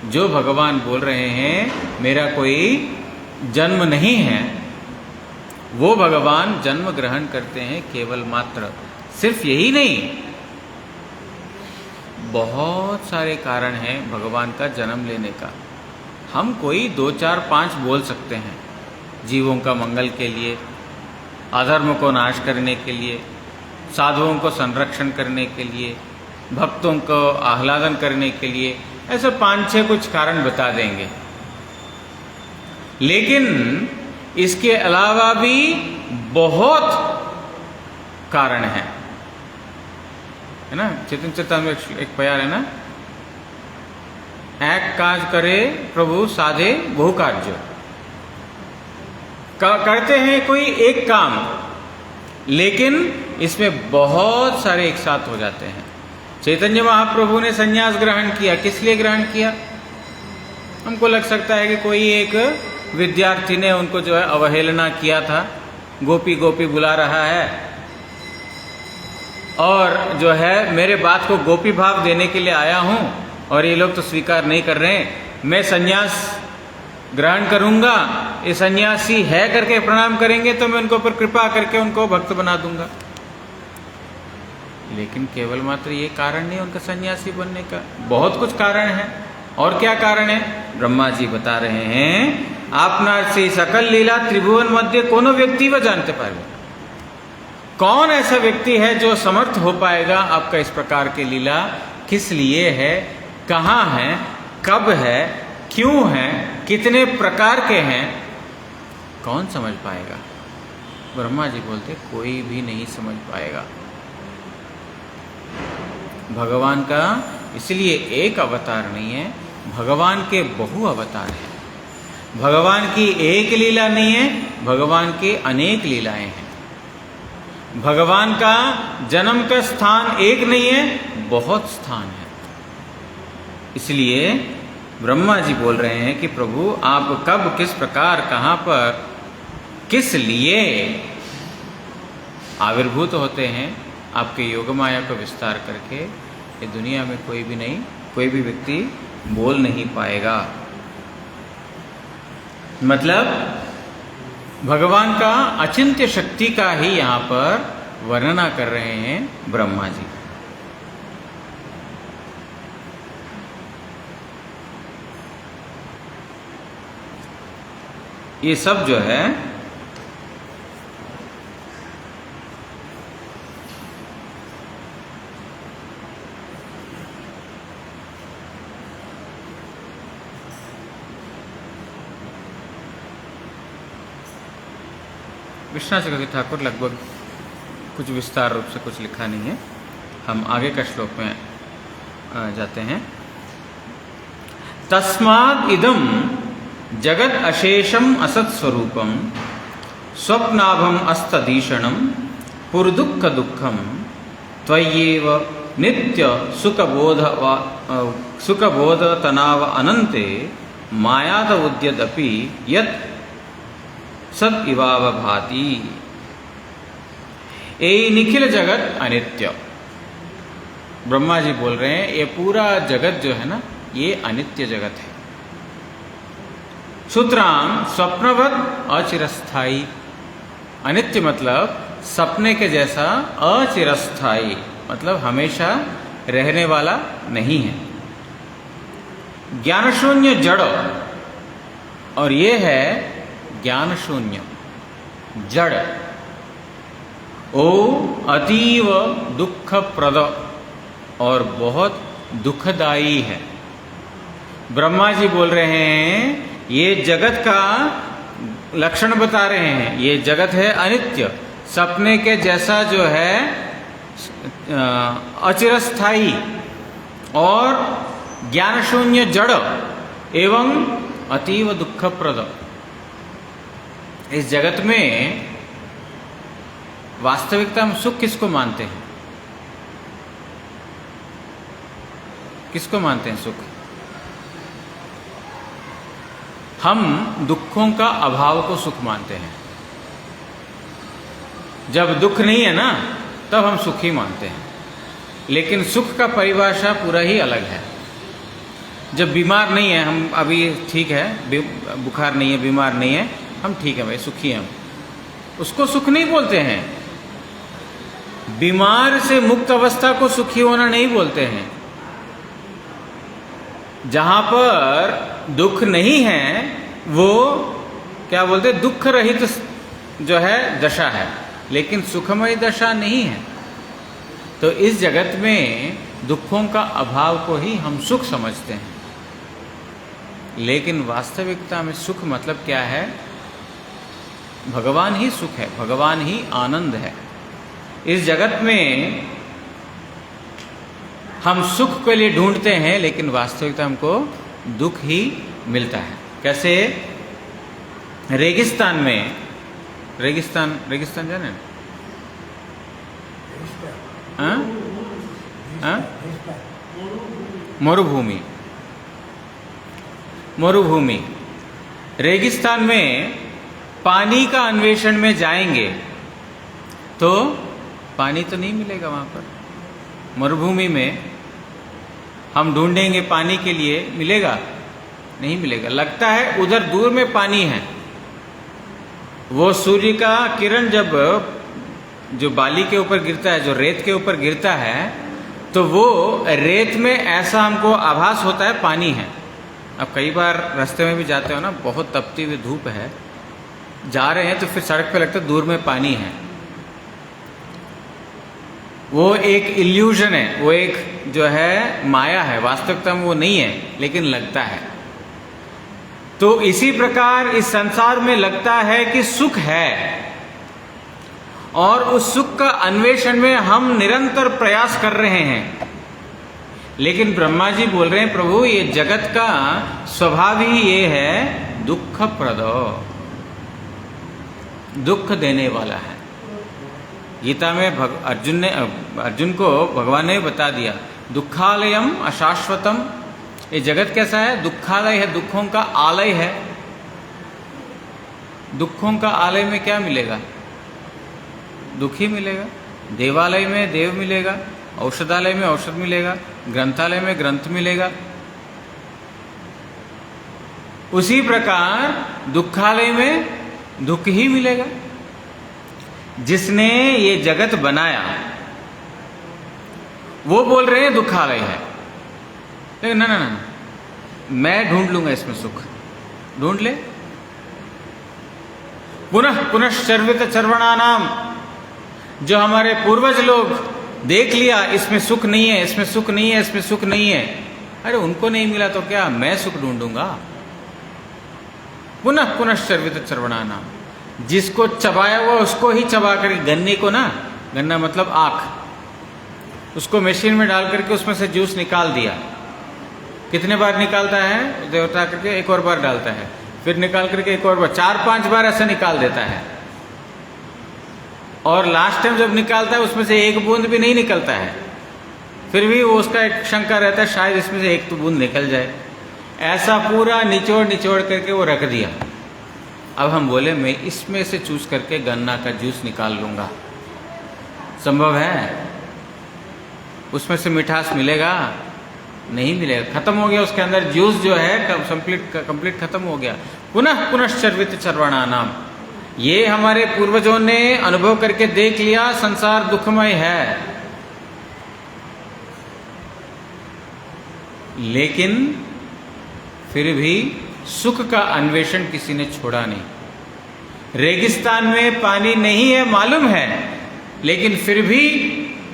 जो भगवान बोल रहे हैं मेरा कोई जन्म नहीं है, वो भगवान जन्म ग्रहण करते हैं केवल मात्र। सिर्फ यही नहीं, बहुत सारे कारण हैं भगवान का जन्म लेने का। हम कोई 2, 4, 5 बोल सकते हैं। जीवों का मंगल के लिए, अधर्म को नाश करने के लिए, साधुओं को संरक्षण करने के लिए, भक्तों को आह्लादन करने के लिए, ऐसे 5-6 कुछ कारण बता देंगे। लेकिन इसके अलावा भी बहुत कारण हैं, है ना। चेतन चेतन में एक प्यार है ना, एक काज करे प्रभु साधे बहु कार्य। करते हैं कोई एक काम, लेकिन इसमें बहुत सारे एक साथ हो जाते हैं। चैतन्य महाप्रभु ने संन्यास ग्रहण किया, किस लिए ग्रहण किया? हमको लग सकता है कि कोई एक विद्यार्थी ने उनको जो है अवहेलना किया था, गोपी गोपी बुला रहा है और जो है मेरे बात को गोपी भाव देने के लिए आया हूं और ये लोग तो स्वीकार नहीं कर रहे हैं, मैं संन्यास ग्रहण करूंगा, ये सन्यासी है करके प्रणाम करेंगे तो मैं उनको पर कृपा करके उनको भक्त बना दूंगा। लेकिन केवल मात्र ये कारण नहीं उनका सन्यासी बनने का, बहुत कुछ कारण है। और क्या कारण है? ब्रह्मा जी बता रहे हैं, आपना से सकल लीला त्रिभुवन मध्य कोनो व्यक्ति वह जानते पाएगा। कौन ऐसा व्यक्ति है जो समर्थ हो पाएगा आपका इस प्रकार के लीला किस लिए है, कहाँ है, कब है, क्यों है, कितने प्रकार के हैं, कौन समझ पाएगा? ब्रह्मा जी बोलते कोई भी नहीं समझ पाएगा। भगवान का इसलिए एक अवतार नहीं है, भगवान के बहु अवतार हैं। भगवान की एक लीला नहीं है, भगवान के अनेक लीलाएं हैं। भगवान का जन्म का स्थान एक नहीं है, बहुत स्थान है। इसलिए ब्रह्मा जी बोल रहे हैं कि प्रभु आप कब, किस प्रकार, कहाँ पर, किस लिए आविर्भूत होते हैं आपके योगमाया को विस्तार करके, ये दुनिया में कोई भी नहीं, कोई भी व्यक्ति बोल नहीं पाएगा। मतलब भगवान का अचिंत्य शक्ति का ही यहाँ पर वर्णना कर रहे हैं ब्रह्मा जी। ये सब जो है विश्वनाथ चक्रवर्ती ठाकुर लगभग कुछ विस्तार रूप से कुछ लिखा नहीं है। हम आगे का श्लोक में जाते हैं। तस्माद् इदं जगद अशेषम असत् स्वरूपम स्वप्नाभम अस्तदीशणम पुरदुःख दुःखम त्वय्येव नित्य सुखबोध तनाव अनंते मायाद उद्यदपि यत् सद इवाव भाति। ये निखिल जगत अनित्य। ब्रह्मा जी बोल रहे हैं ये पूरा जगत जो है ना ये अनित्य जगत है। सूत्राम स्वप्नवत अचिरस्थाई। अनित्य मतलब सपने के जैसा, अचिरस्थाई मतलब हमेशा रहने वाला नहीं है। ज्ञान शून्य जड़, और ये है ज्ञान शून्य जड़। ओ अतीव दुखप्रद और बहुत दुखदाई है। ब्रह्मा जी बोल रहे हैं ये जगत का लक्षण बता रहे हैं। ये जगत है अनित्य, सपने के जैसा जो है अचिरस्थाई और ज्ञान शून्य जड़ एवं अतीव दुखप्रद। इस जगत में वास्तविकता में सुख किसको मानते हैं? किसको मानते हैं सुख? हम दुखों का अभाव को सुख मानते हैं। जब दुख नहीं है ना तब हम सुखी मानते हैं। लेकिन सुख का परिभाषा पूरा ही अलग है। जब बीमार नहीं है, हम अभी ठीक है, बुखार नहीं है, बीमार नहीं है, हम ठीक है भाई, सुखी हैं हम, उसको सुख नहीं बोलते हैं। बीमार से मुक्त अवस्था को सुखी होना नहीं बोलते हैं। जहां पर दुख नहीं है वो क्या बोलते हैं? दुख रहित जो है दशा है, लेकिन सुखमय दशा नहीं है। तो इस जगत में दुखों का अभाव को ही हम सुख समझते हैं। लेकिन वास्तविकता में सुख मतलब क्या है? भगवान ही सुख है, भगवान ही आनंद है। इस जगत में हम सुख के लिए ढूंढते हैं, लेकिन वास्तविकता हमको दुख ही मिलता है। कैसे? रेगिस्तान में, रेगिस्तान जाने ना? मरुभूमि, मरुभूमि, रेगिस्तान में पानी का अन्वेषण में जाएंगे तो पानी तो नहीं मिलेगा वहां पर। मरुभूमि में हम ढूंढेंगे पानी के लिए, मिलेगा? नहीं मिलेगा। लगता है उधर दूर में पानी है। वो सूर्य का किरण जब जो बाली के ऊपर गिरता है, जो रेत के ऊपर गिरता है, तो वो रेत में ऐसा हमको आभास होता है पानी है। अब कई बार रास्ते में भी जाते हो ना, बहुत तपती हुई धूप है, जा रहे हैं तो फिर सड़क पे लगता है दूर में पानी है। वो एक इल्यूजन है, वो एक जो है माया है, वास्तविकता में वो नहीं है, लेकिन लगता है। तो इसी प्रकार इस संसार में लगता है कि सुख है, और उस सुख का अन्वेषण में हम निरंतर प्रयास कर रहे हैं। लेकिन ब्रह्मा जी बोल रहे हैं प्रभु ये जगत का स्वभाव ही ये है दुखप्रद, दुख देने वाला है। गीता में अर्जुन को भगवान ने बता दिया दुखालयम अशाश्वतम। ये जगत कैसा है? दुखालय है, दुखों का आलय है। दुखों का आलय में क्या मिलेगा? दुख ही मिलेगा। देवालय में देव मिलेगा, औषधालय में औषध मिलेगा, ग्रंथालय में ग्रंथ मिलेगा। उसी प्रकार दुखालय में दुख ही मिलेगा। जिसने ये जगत बनाया वो बोल रहे हैं दुखालय है, लेकिन ना, मैं ढूंढ लूंगा इसमें सुख। ढूंढ ले, पुनः पुनश्चर्वित चर्वणानाम, जो हमारे पूर्वज लोग देख लिया इसमें सुख नहीं है, इसमें सुख नहीं है, इसमें सुख नहीं है, अरे उनको नहीं मिला तो क्या मैं सुख ढूंढूंगा। पुनः पुनश्चर्वित चर्वणानाम, जिसको चबाया हुआ उसको ही चबा कर, गन्ने को ना, गन्ना मतलब आँख, उसको मशीन में डाल करके उसमें से जूस निकाल दिया। कितने बार निकालता है देवता करके, एक और बार डालता है, फिर निकाल करके एक और बार, 4-5 बार ऐसा निकाल देता है। और लास्ट टाइम जब निकालता है उसमें से एक बूंद भी नहीं निकलता है, फिर भी वो उसका एक शंका रहता है शायद इसमें से एक तो बूंद निकल जाए। ऐसा पूरा निचोड़ निचोड़ करके वो रख दिया। अब हम बोले मैं इसमें से चूस करके गन्ना का जूस निकाल लूँगा, संभव है? उसमें से मिठास मिलेगा? नहीं मिलेगा, खत्म हो गया उसके अंदर जूस जो है, कंप्लीट खत्म हो गया। पुनः पुनश्चर्वित चर्वणानाम, ये हमारे पूर्वजों ने अनुभव करके देख लिया संसार दुखमय है, लेकिन फिर भी सुख का अन्वेषण किसी ने छोड़ा नहीं। रेगिस्तान में पानी नहीं है मालूम है, लेकिन फिर भी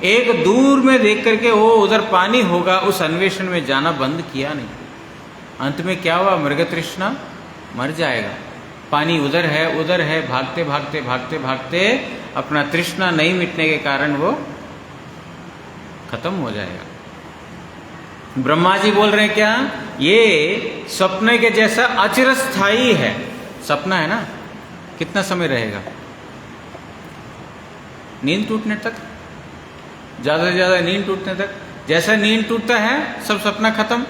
एक दूर में देख करके वो उधर पानी होगा, उस अन्वेषण में जाना बंद किया नहीं। अंत में क्या हुआ? मृग तृष्णा, मर जाएगा। पानी उधर है, भागते भागते भागते भागते अपना तृष्णा नहीं मिटने के कारण वो खत्म हो जाएगा। ब्रह्मा जी बोल रहे हैं क्या? ये सपने के जैसा अचिरस्थायी है। सपना है ना, कितना समय रहेगा? नींद टूटने तक, ज्यादा से ज्यादा नींद टूटने तक। जैसा नींद टूटता है सब सपना खत्म।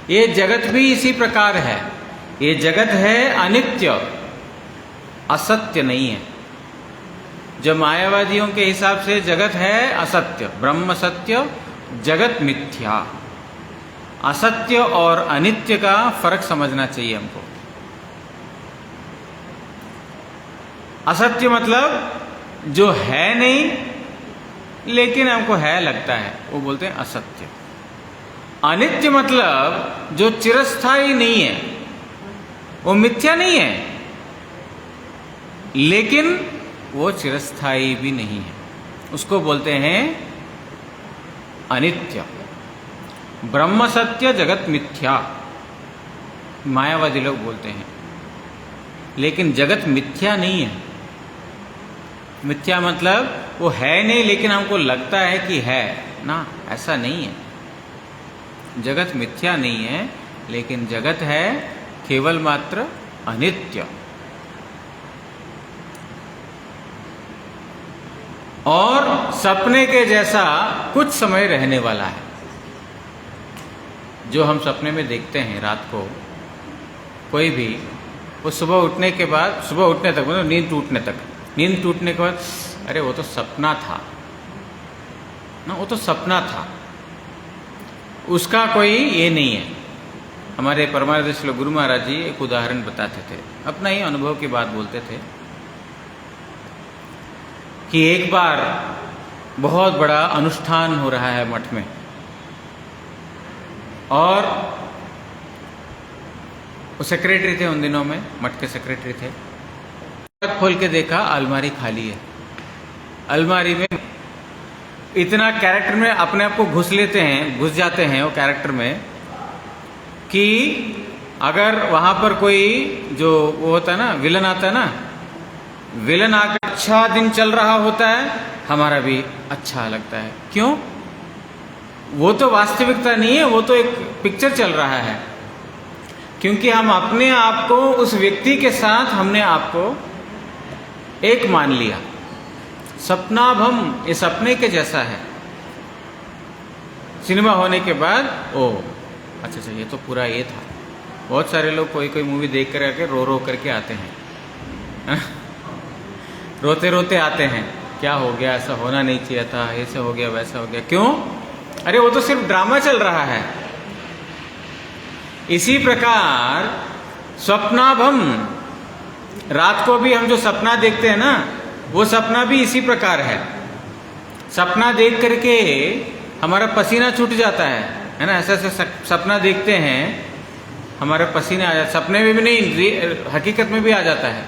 ये जगत भी इसी प्रकार है। ये जगत है अनित्य, असत्य नहीं है। जो मायावादियों के हिसाब से जगत है असत्य, ब्रह्म सत्य, जगत मिथ्या। असत्य और अनित्य का फर्क समझना चाहिए हमको। असत्य मतलब जो है नहीं लेकिन हमको है लगता है, वो बोलते हैं असत्य। अनित्य मतलब जो चिरस्थायी नहीं है, वो मिथ्या नहीं है लेकिन वो चिरस्थायी भी नहीं है, उसको बोलते हैं अनित्य। ब्रह्म सत्य जगत मिथ्या मायावादी लोग बोलते हैं, लेकिन जगत मिथ्या नहीं है। मिथ्या मतलब वो है नहीं लेकिन हमको लगता है कि है ना, ऐसा नहीं है। जगत मिथ्या नहीं है लेकिन जगत है केवल मात्र अनित्य। और सपने के जैसा कुछ समय रहने वाला है। जो हम सपने में देखते हैं रात को, कोई भी, वो सुबह उठने के बाद, सुबह उठने तक मतलब नींद टूटने तक, नींद टूटने के बाद अरे वो तो सपना था ना, वो तो सपना था, उसका कोई ये नहीं है। हमारे परमानंद श्री गुरु महाराज जी एक उदाहरण बताते थे, अपना ही अनुभव की बात बोलते थे कि एक बार बहुत बड़ा अनुष्ठान हो रहा है मठ में, और वो सेक्रेटरी थे उन दिनों में, मठ के सेक्रेटरी थे। खोल के देखा अलमारी खाली है। अलमारी में इतना कैरेक्टर में अपने आप को घुस लेते हैं, घुस जाते हैं वो कैरेक्टर में, कि अगर वहां पर कोई जो वो होता है ना, विलन आता है ना, विलन आकर अच्छा दिन चल रहा होता है, हमारा भी अच्छा लगता है। क्यों? वो तो वास्तविकता नहीं है, वो तो एक पिक्चर चल रहा है। क्योंकि हम अपने आप को उस व्यक्ति के साथ हमने आपको एक मान लिया। सपनाभम, ये सपने के जैसा है। सिनेमा होने के बाद ओ अच्छा ये तो पूरा ये था। बहुत सारे लोग कोई कोई मूवी देख कर आके रो रो करके आते हैं, रोते रोते आते हैं, क्या हो गया, ऐसा होना नहीं चाहिए था, ऐसा हो गया वैसा हो गया। क्यों? अरे वो तो सिर्फ ड्रामा चल रहा है। इसी प्रकार स्वप्नाभम, रात को भी हम जो सपना देखते हैं ना, वो सपना भी इसी प्रकार है। सपना देख करके हमारा पसीना छूट जाता है ना, ऐसा ऐसा सपना देखते हैं हमारा पसीना आ जाता, सपने में भी नहीं हकीकत में भी आ जाता है।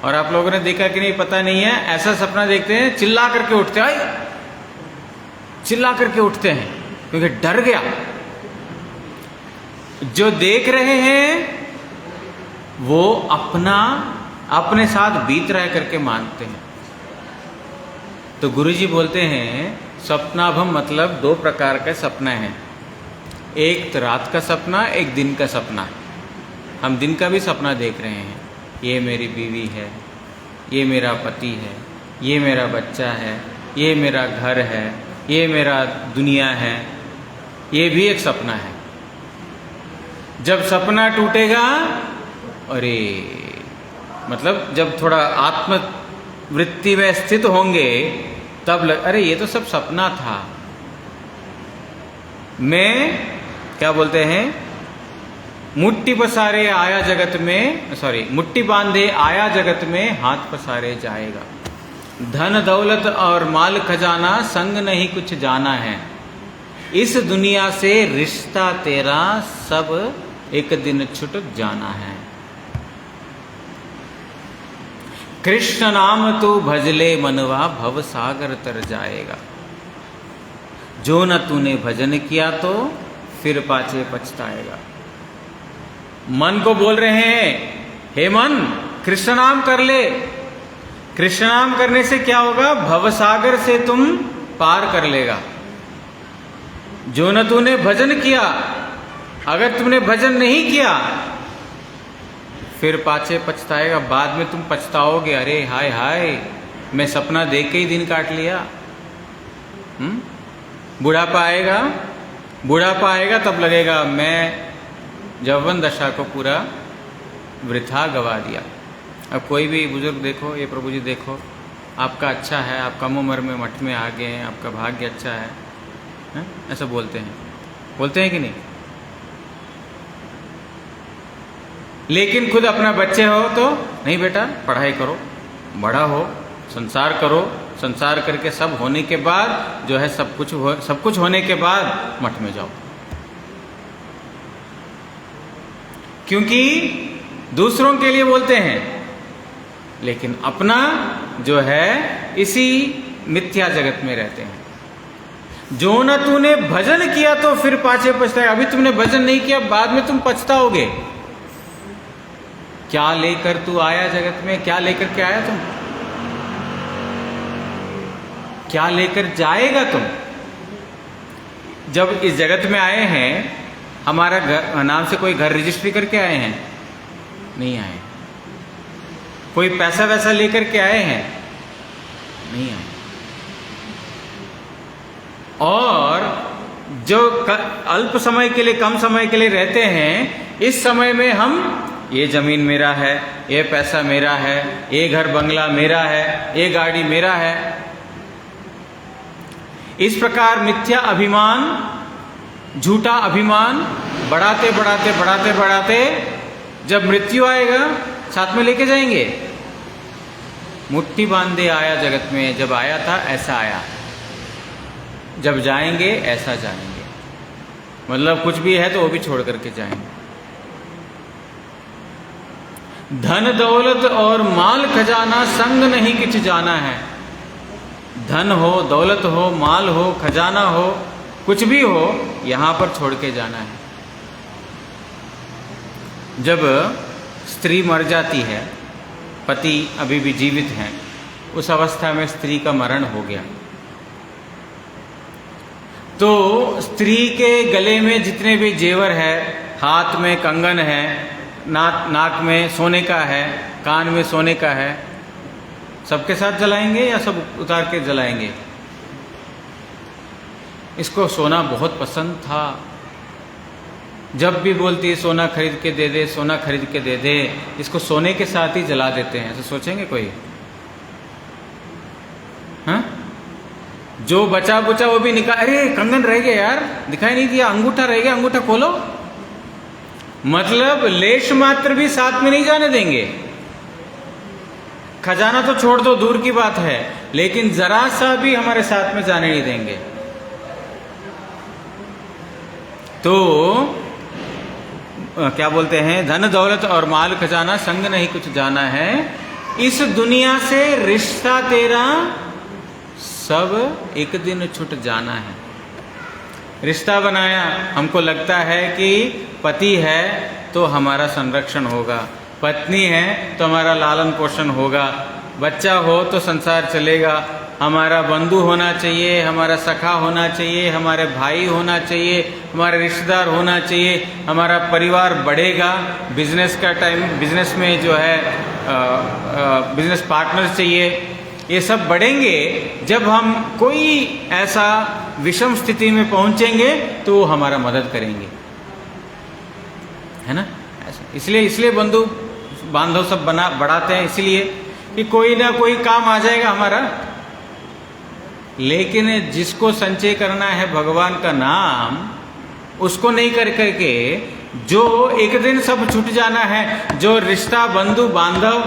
और आप लोगों ने देखा कि नहीं पता नहीं है, ऐसा सपना देखते हैं चिल्ला करके उठते हैं, चिल्ला करके उठते हैं क्योंकि डर गया। जो देख रहे हैं वो अपने साथ बीत रहा करके मानते हैं। तो गुरुजी बोलते हैं सपनाभम मतलब 2 प्रकार का सपना है, एक तो रात का सपना, एक दिन का सपना। हम दिन का भी सपना देख रहे हैं, ये मेरी बीवी है, ये मेरा पति है, ये मेरा बच्चा है, ये मेरा घर है, ये मेरा दुनिया है, ये भी एक सपना है। जब सपना टूटेगा, अरे मतलब जब थोड़ा आत्मवृत्ति में स्थित होंगे तब अरे ये तो सब सपना था। मैं क्या बोलते हैं, मुट्ठी पसारे आया जगत में, सॉरी मुट्ठी बांधे आया जगत में हाथ पसारे जाएगा। धन दौलत और माल खजाना संग नहीं कुछ जाना है, इस दुनिया से रिश्ता तेरा सब एक दिन छुट जाना है। कृष्ण नाम तू भजले मनवा भव सागर तर जाएगा, जो न तूने भजन किया तो फिर पाछे पछताएगा। मन को बोल रहे हैं, हे मन कृष्ण नाम कर ले। कृष्ण नाम करने से क्या होगा, भवसागर से तुम पार कर लेगा। जो न तूने भजन किया, अगर तुमने भजन नहीं किया फिर पाछे पछताएगा, बाद में तुम पछताओगे, अरे हाय हाय मैं सपना देख के ही दिन काट लिया। बुढ़ापा आएगा, बुढ़ापा आएगा तब लगेगा मैं यौवन दशा को पूरा वृथा गवा दिया। अब कोई भी बुजुर्ग देखो, ये प्रभु जी देखो, आपका अच्छा है, आप कम उम्र में मठ में आ गए हैं, आपका भाग्य अच्छा है, ऐसा बोलते हैं कि नहीं? लेकिन खुद अपना बच्चे हो तो नहीं बेटा पढ़ाई करो, बड़ा हो, संसार करो, संसार करके सब होने के बाद जो है सब कुछ होने के बाद मठ में जाओ। क्योंकि दूसरों के लिए बोलते हैं, लेकिन अपना जो है इसी मिथ्या जगत में रहते हैं। जो न तूने भजन किया तो फिर पाछे पछताएगा। अभी तुमने भजन नहीं किया, बाद में तुम पछताओगे। क्या लेकर तू आया जगत में, क्या लेकर के आया तुम, क्या लेकर जाएगा तुम? जब इस जगत में आए हैं, हमारा घर नाम से कोई घर रजिस्ट्री करके आए हैं? नहीं आए। कोई पैसा वैसा लेकर के आए हैं? नहीं आए। और जो अल्प समय के लिए, कम समय के लिए रहते हैं, इस समय में हम ये जमीन मेरा है, ये पैसा मेरा है, ये घर बंगला मेरा है, ये गाड़ी मेरा है, इस प्रकार मिथ्या अभिमान, झूठा अभिमान बढ़ाते बढ़ाते बढ़ाते बढ़ाते जब मृत्यु आएगा साथ में लेके जाएंगे। मुट्ठी बांधे आया जगत में, जब आया था ऐसा आया, जब जाएंगे ऐसा जाएंगे। मतलब कुछ भी है तो वो भी छोड़ करके जाएंगे। धन दौलत और माल खजाना संग नहीं किछ जाना है। धन हो, दौलत हो, माल हो, खजाना हो, कुछ भी हो, यहां पर छोड़ के जाना है। जब स्त्री मर जाती है, पति अभी भी जीवित हैं, उस अवस्था में स्त्री का मरण हो गया, तो स्त्री के गले में जितने भी जेवर है, हाथ में कंगन है, नाक में सोने का है, कान में सोने का है, सबके साथ जलाएंगे या सब उतार के जलाएंगे? इसको सोना बहुत पसंद था। जब भी बोलती है सोना खरीद के दे दे, सोना खरीद के दे दे, इसको सोने के साथ ही जला देते हैं। तो सोचेंगे कोई? हाँ, जो बचा बुचा वो भी निकाल, अरे कंगन रह गया यार, दिखाई नहीं दिया, अंगूठा रह गया, अंगूठा खोलो। मतलब लेश मात्र भी साथ में नहीं जाने देंगे। खजाना तो छोड़ दो, दूर की बात है, लेकिन जरा सा भी हमारे साथ में जाने नहीं देंगे। तो क्या बोलते हैं, धन दौलत और माल खजाना संग नहीं कुछ जाना है, इस दुनिया से रिश्ता तेरा सब एक दिन छूट जाना है। रिश्ता बनाया, हमको लगता है कि पति है तो हमारा संरक्षण होगा, पत्नी है तो हमारा लालन पोषण होगा, बच्चा हो तो संसार चलेगा, हमारा बंधु होना चाहिए, हमारा सखा होना चाहिए, हमारे भाई होना चाहिए, हमारे रिश्तेदार होना चाहिए, हमारा परिवार बढ़ेगा, बिजनेस का टाइम, बिजनेस में जो है बिजनेस पार्टनर चाहिए, ये सब बढ़ेंगे। जब हम कोई ऐसा विषम स्थिति में पहुंचेंगे तो वो हमारा मदद करेंगे, है ना। ऐसा इसलिए बंधु बांधव सब बढ़ाते हैं, इसलिए कि कोई ना कोई काम आ जाएगा हमारा। लेकिन जिसको संचय करना है भगवान का नाम, उसको नहीं कर करके जो एक दिन सब छूट जाना है, जो रिश्ता बंधु बांधव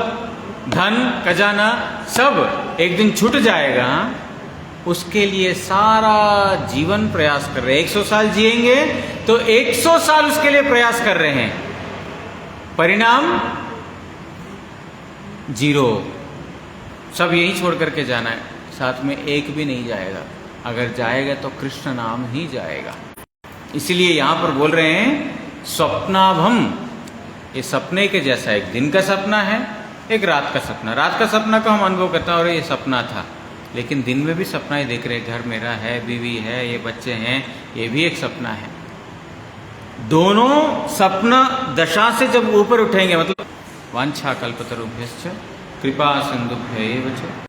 धन खजाना सब एक दिन छूट जाएगा, उसके लिए सारा जीवन प्रयास कर रहे हैं। 100 साल जिएंगे तो 100 साल उसके लिए प्रयास कर रहे हैं, परिणाम 0। सब यही छोड़ करके जाना है, साथ में एक भी नहीं जाएगा, अगर जाएगा तो कृष्ण नाम ही जाएगा। इसलिए यहां पर बोल रहे हैं स्वप्नाभम, ये सपने के जैसा, एक दिन का सपना है, एक रात का सपना। रात का सपना को हम अनुभव करते हैं और ये सपना था, लेकिन दिन में भी सपना ही देख रहे हैं, घर मेरा है, बीवी है, ये बच्चे हैं, ये भी एक सपना है। दोनों सपना दशा से जब ऊपर उठेंगे, मतलब वांछा कल्पतरुभ्यश्च कृपा सिंधुभ्यैव च